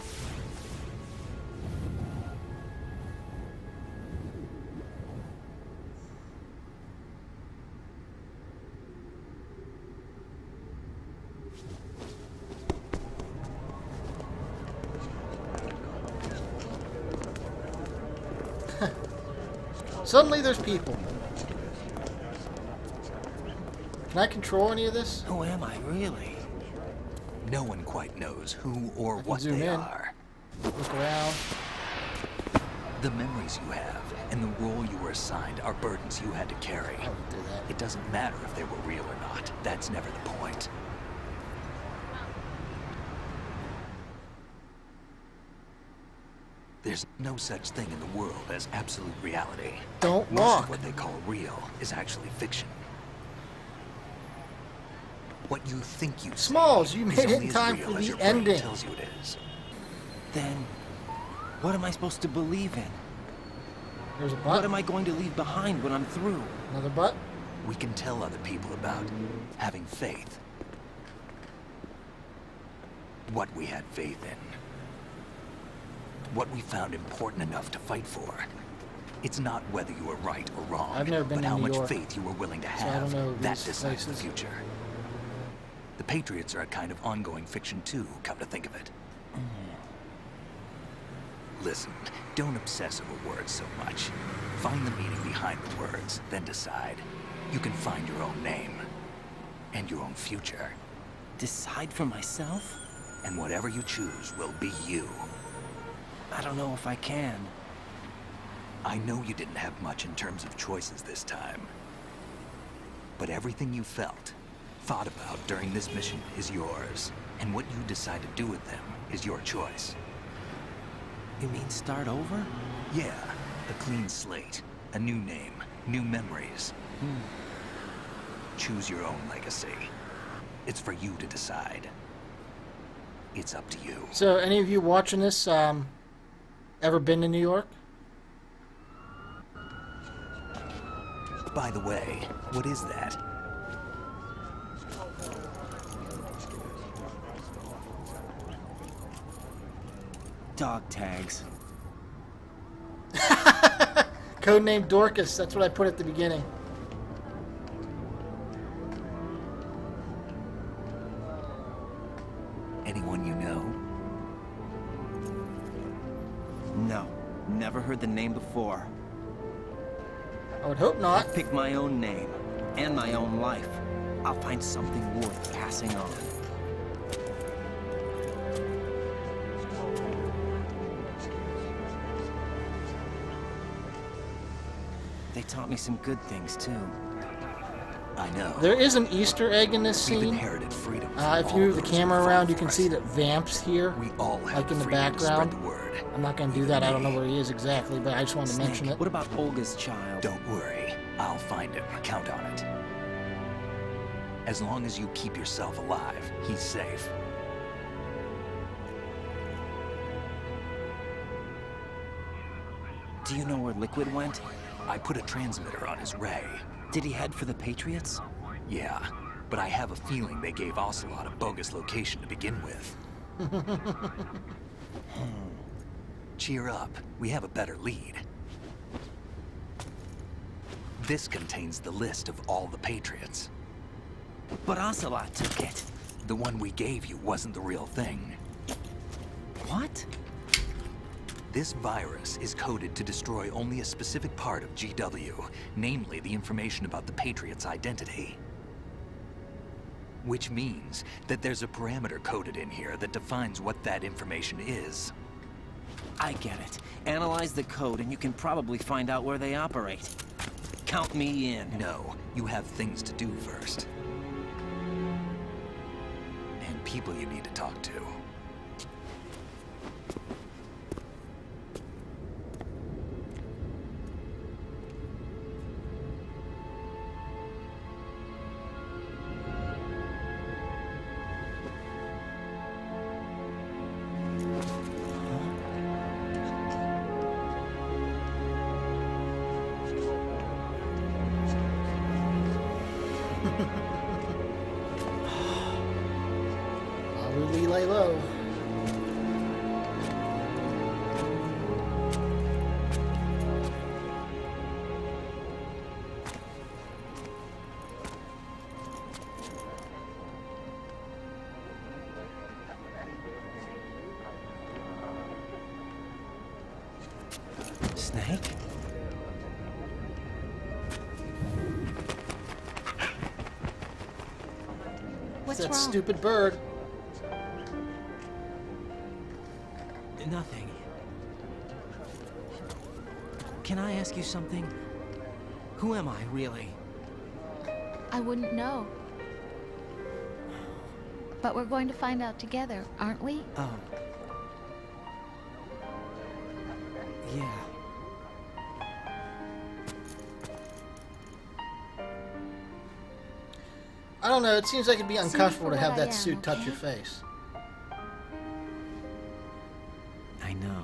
Suddenly there's people. Can I control any of this? Who am I, really? No one quite knows who or what zoom they in. are. Look around. The memories you have and the role you were assigned are burdens you had to carry. I wouldn't do that. It doesn't matter if they were real or not. That's never the point. There's no such thing in the world as absolute reality. Don't Most walk. of what they call real is actually fiction. What you think you see Smalls, you is made it only in as time real for as the your brain ending. tells you it is. Then, what am I supposed to believe in? There's a butt. What am I going to leave behind when I'm through? Another butt. We can tell other people about having faith. What we had faith in. What we found important enough to fight for. It's not whether you were right or wrong, I've never been but to how New much York, faith you were willing to so I have. don't know That these decides the places. future. The Patriots are a kind of ongoing fiction too, come to think of it. Listen, don't obsess over words so much. Find the meaning behind the words, then decide. You can find your own name. And your own future. Decide for myself? And whatever you choose will be you. I don't know if I can. I know you didn't have much in terms of choices this time. But everything you felt, thought about during this mission is yours. And what you decide to do with them is your choice. You mean start over? Yeah, a clean slate, a new name, new memories. Choose your own legacy. It's for you to decide. It's up to you. So, any of you watching this, ever been to New York? By the way, what is that? Dog tags. Codename Dorcas, that's what I put at the beginning. Anyone you know? No, never heard the name before. I would hope not. I'll pick my own name and my own life. I'll find something worth passing on. They taught me some good things too. I know. There is an Easter egg in this We've scene. inherited freedom. If you move the camera around, you can see that Vamp's here, We all have like in the freedom to spread background. the word. I'm not going to do that. I don't know where he is exactly, but I just wanted to mention it. What about Olga's child? Don't worry. I'll find him. Count on it. As long as you keep yourself alive, he's safe. Do you know where Liquid went? I put a transmitter on his ray. Did he head for the Patriots? Yeah, but I have a feeling they gave Ocelot a bogus location to begin with. Cheer up. We have a better lead. This contains the list of all the Patriots. But Ocelot took it. The one we gave you wasn't the real thing. What? This virus is coded to destroy only a specific part of GW, namely the information about the Patriots' identity. Which means that there's a parameter coded in here that defines what that information is. I get it. Analyze the code and you can probably find out where they operate. Count me in. No, you have things to do first. And people you need to talk to. Really lay low. Snake? It's What's that wrong? stupid bird. Nothing. Can I ask you something? Who am I, really? I wouldn't know. But we're going to find out together, aren't we? Oh. Yeah. I don't know, it seems like it'd be See me uncomfortable for to what have I that am, suit touch okay? your face. I know.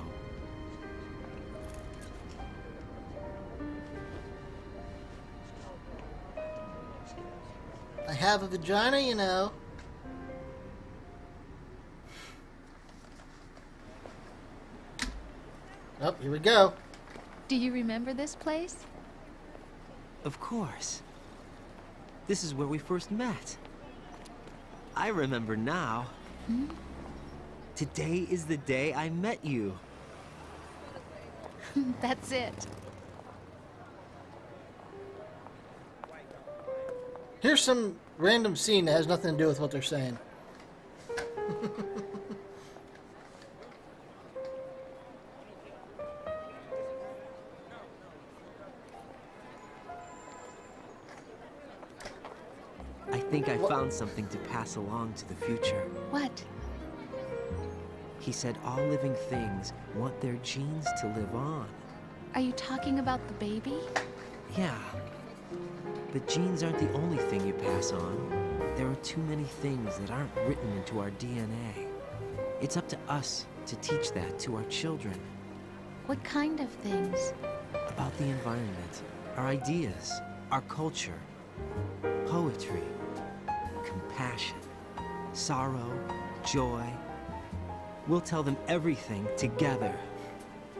I have a vagina, you know. Oh, here we go. Do you remember this place? Of course. This is where we first met. I remember now. Hmm? Today is the day I met you. That's it. Here's some random scene that has nothing to do with what they're saying. I think I found something to pass along to the future. What? He said all living things want their genes to live on. Are you talking about the baby? Yeah. But genes aren't the only thing you pass on. There are too many things that aren't written into our DNA. It's up to us to teach that to our children. What kind of things? About the environment, our ideas, our culture, poetry, compassion, sorrow, joy. We'll tell them everything together.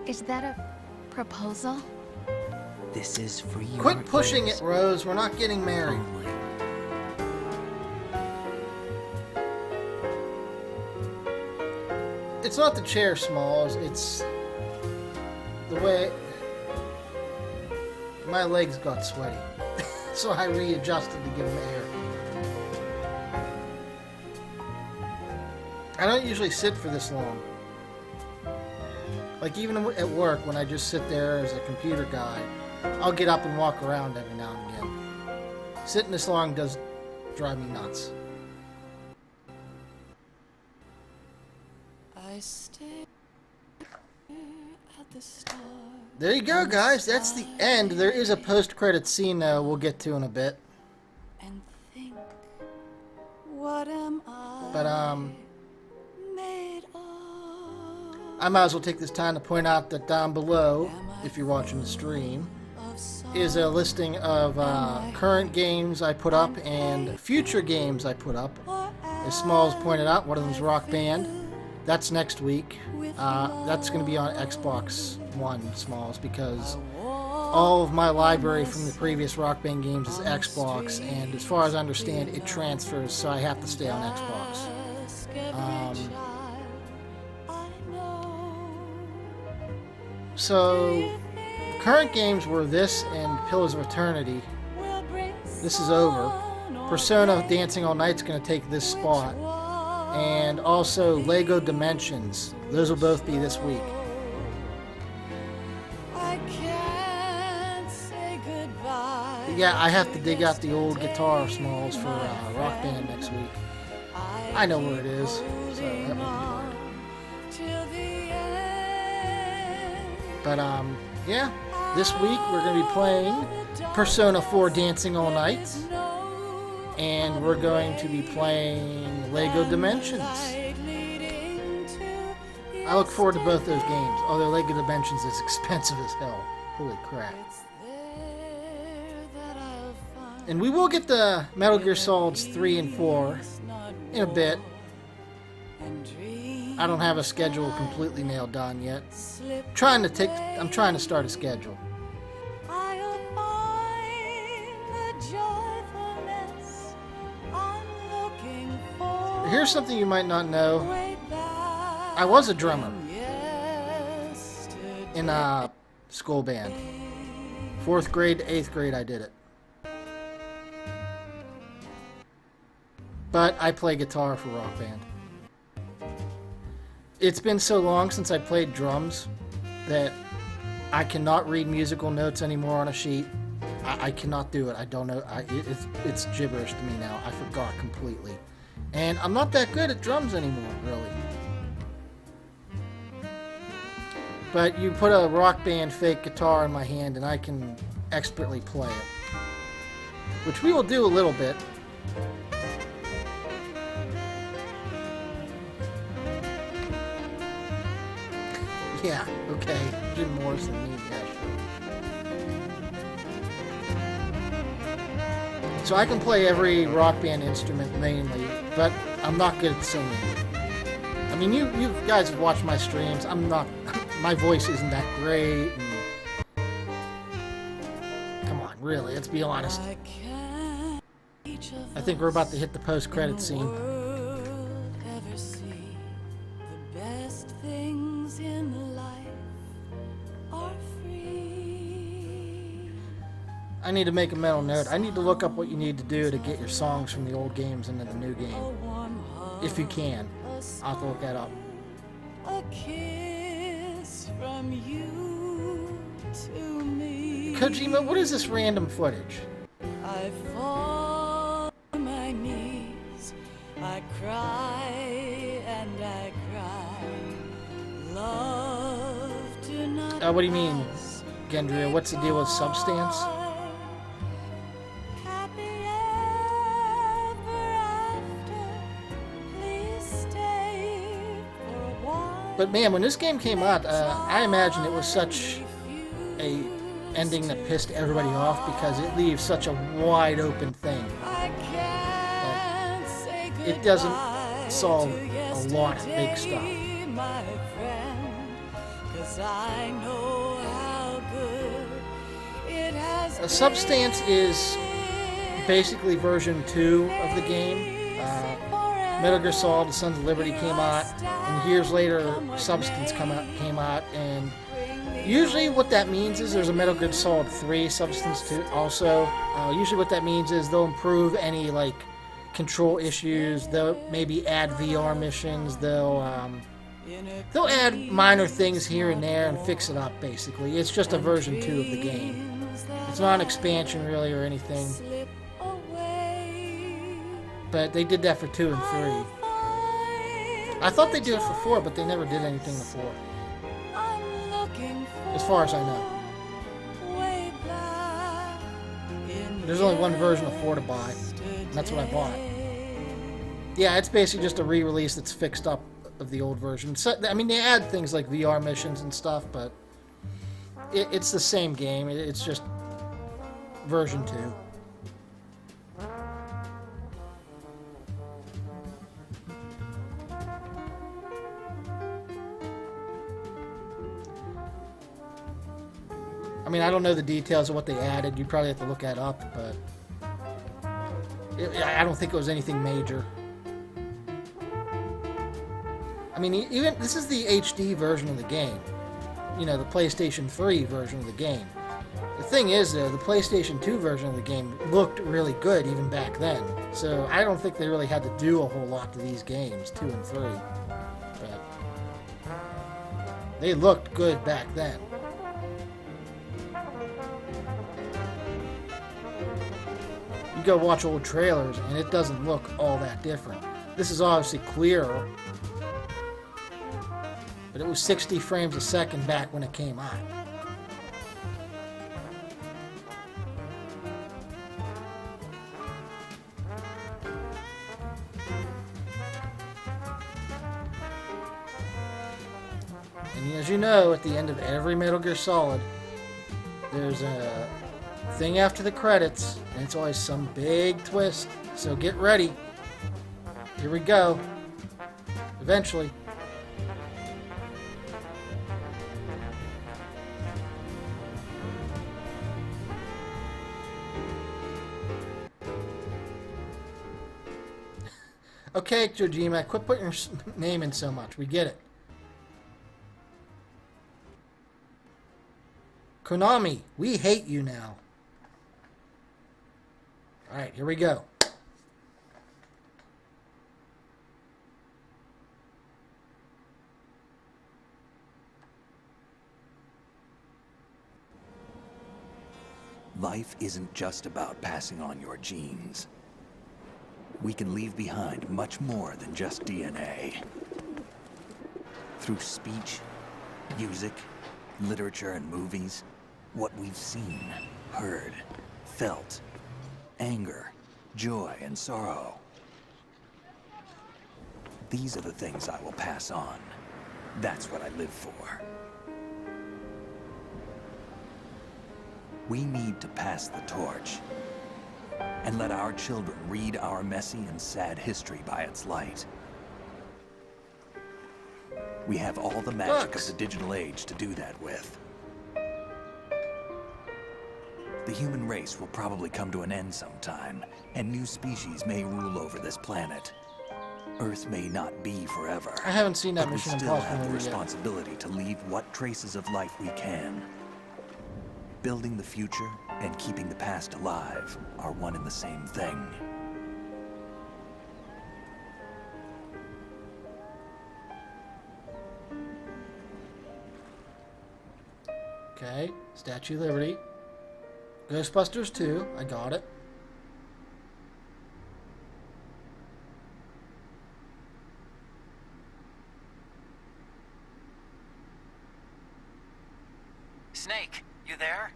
Is that a proposal? This is for you. Quit pushing it, Rose. We're not getting married. It's not the chair, Smalls. It's the way my legs got sweaty. So I readjusted to give them air. I don't usually sit for this long. Like even at work, when I just sit there as a computer guy, I'll get up and walk around every now and again. Sitting this long does drive me nuts. I stare at the stars. There you go, guys. That's the end. There is a post-credit scene we'll get to in a bit. And think, what am I? But I might as well take this time to point out that down below, if you're watching the stream, is a listing of current games I put up and future games I put up. As Smalls pointed out, one of them is Rock Band. That's next week. That's going to be on Xbox One, Smalls, because all of my library from the previous Rock Band games is Xbox, and as far as I understand, it transfers, so I have to stay on Xbox. So, current games were this and Pillars of Eternity. This is over. Persona Dancing All Night's going to take this spot. And also Lego Dimensions. Those will both be this week. Yeah, I have to dig out the old guitar, Smalls, for Rock Band next week. I know where it is, so that won't be hard. But yeah, this week we're going to be playing Persona 4 Dancing All Night, and we're going to be playing Lego Dimensions. I look forward to both those games, although Lego Dimensions is expensive as hell. Holy crap. And we will get the Metal Gear Solids 3 and 4 in a bit. I don't have a schedule completely nailed down yet. I'm trying to start a schedule. Here's something you might not know. I was a drummer in a school band. 4th grade to 8th grade I did it. But I play guitar for Rock Band. It's been so long since I played drums that I cannot read musical notes anymore on a sheet. I cannot do it. I don't know. It's gibberish to me now. I forgot completely. And I'm not that good at drums anymore, really. But you put a Rock Band fake guitar in my hand and I can expertly play it. Which we will do a little bit. Yeah, okay. Jim Morrison, me, yeah, sure. So I can play every Rock Band instrument mainly, but I'm not good at singing. I mean, you guys have watched my streams. I'm not... My voice isn't that great. And, come on, really, let's be honest. I think we're about to hit the post-credit scene. I need to make a mental note. I need to look up what you need to do to get your songs from the old games into the new game. If you can. I'll have to look that up. A kiss from you to me. Kojima, what is this random footage? I fall on my knees. I cry and I cry. Love do not. What do you mean, Gendria? What's the deal with Substance? But man, when this game came out, I imagine it was such a ending that pissed everybody off because it leaves such a wide open thing. It doesn't solve a lot of big stuff. Substance is basically version 2 of the game. Metal Gear Solid: The Sons of Liberty came out, and years later, Substance came out, and usually what that means is there's a Metal Gear Solid 3 Substance 2 also. Usually what that means is they'll improve any, like, control issues, they'll maybe add VR missions, they'll add minor things here and there and fix it up, basically. It's just a version 2 of the game. It's not an expansion, really, or anything. But they did that for 2 and 3. I thought they did it for 4, but they never did anything to 4. As far as I know. There's only one version of 4 to buy. And that's what I bought. Yeah, it's basically just a re-release that's fixed up of the old version. So, I mean, they add things like VR missions and stuff, but it's the same game. It's just version 2. I mean, I don't know the details of what they added. You probably have to look that up, but I don't think it was anything major. I mean, even this is the HD version of the game. You know, the PlayStation 3 version of the game. The thing is, though, the PlayStation 2 version of the game looked really good even back then. So I don't think they really had to do a whole lot to these games, 2 and 3. But they looked good back then. You go watch old trailers, and it doesn't look all that different. This is obviously clearer, but it was 60 frames a second back when it came out. And as you know, at the end of every Metal Gear Solid, there's a thing after the credits, and it's always some big twist. So get ready. Here we go. Eventually. Okay, Kojima, quit putting your name in so much. We get it. Konami, we hate you now. Alright, here we go. life isn't just about passing on your genes. We can leave behind much more than just DNA. Through speech, music, literature, and movies, what we've seen, heard, felt, anger, joy, and sorrow. These are the things I will pass on. That's what I live for. We need to pass the torch and let our children read our messy and sad history by its light. We have all the magic of the digital age to do that with. The human race will probably come to an end sometime, and new species may rule over this planet. Earth may not be forever. I haven't seen that but Mission we still Impossible have the movie yet. responsibility to leave what traces of life we can. Building the future and keeping the past alive are one and the same thing. Okay, Statue of Liberty. Ghostbusters 2, I got it. Snake, you there?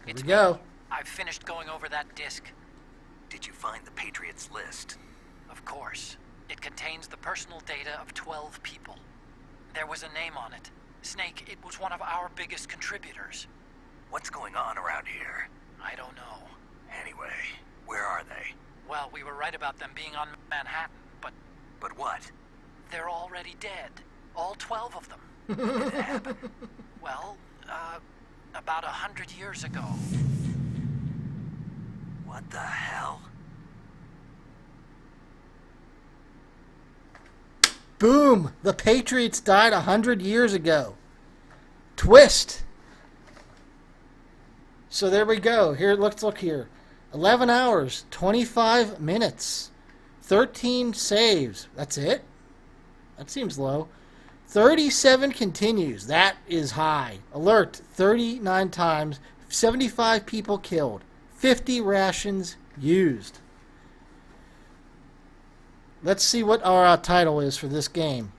Here we go. I've finished going over that disc. Did you find the Patriots list? Of course. It contains the personal data of 12 people. There was a name on it. Snake, it was one of our biggest contributors. What's going on around here? I don't know. Anyway, where are they? Well, we were right about them being on Manhattan, but... But what? They're already dead. All 12 of them. When did that happen? Well, about 100 years ago. What the hell? Boom! The Patriots died 100 years ago. Twist! So there we go. Here, let's look here. 11 hours, 25 minutes, 13 saves. That's it? That seems low. 37 continues. That is high. Alert, 39 times, 75 people killed, 50 rations used. Let's see what our title is for this game.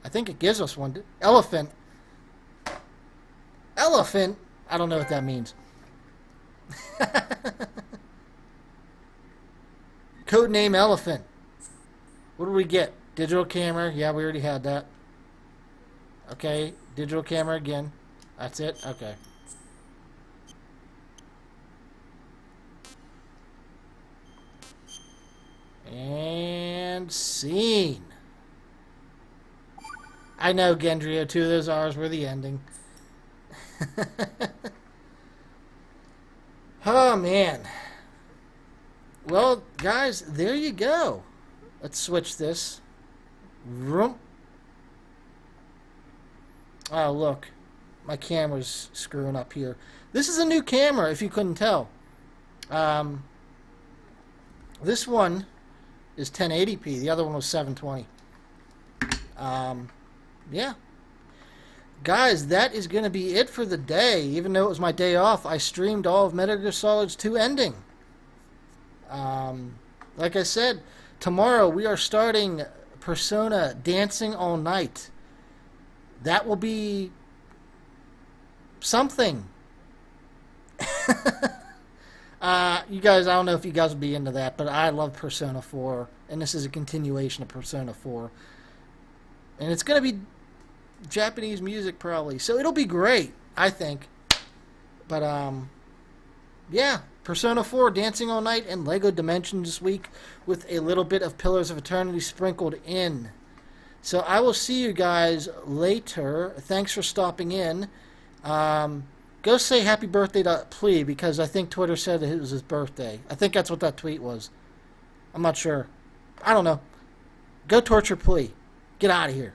I think it gives us one. Elephant. Elephant? I don't know what that means. Codename Elephant. What do we get? Digital camera. Yeah, we already had that. Okay, digital camera again. That's it? Okay. And scene. I know, Gendrio, 2 of those R's were the ending. Oh, man. Well, guys, there you go. Let's switch this. Vroom. Oh, look. My camera's screwing up here. This is a new camera, if you couldn't tell. This one is 1080p. The other one was 720. Yeah. Guys, that is going to be it for the day. Even though it was my day off, I streamed all of Metal Gear Solid's 2 ending. Like I said, tomorrow we are starting Persona Dancing All Night. That will be something. You guys, I don't know if you guys will be into that, but I love Persona 4, and this is a continuation of Persona 4. And it's going to be Japanese music probably, so it'll be great, I think. But yeah, Persona 4 Dancing All Night and Lego Dimensions this week with a little bit of Pillars of Eternity sprinkled in. So I will see you guys later. Thanks for stopping in. Go say happy birthday to Plea, because I think Twitter said that it was his birthday. I think that's what that tweet was. I'm not sure. I don't know. Go torture Plea. Get out of here.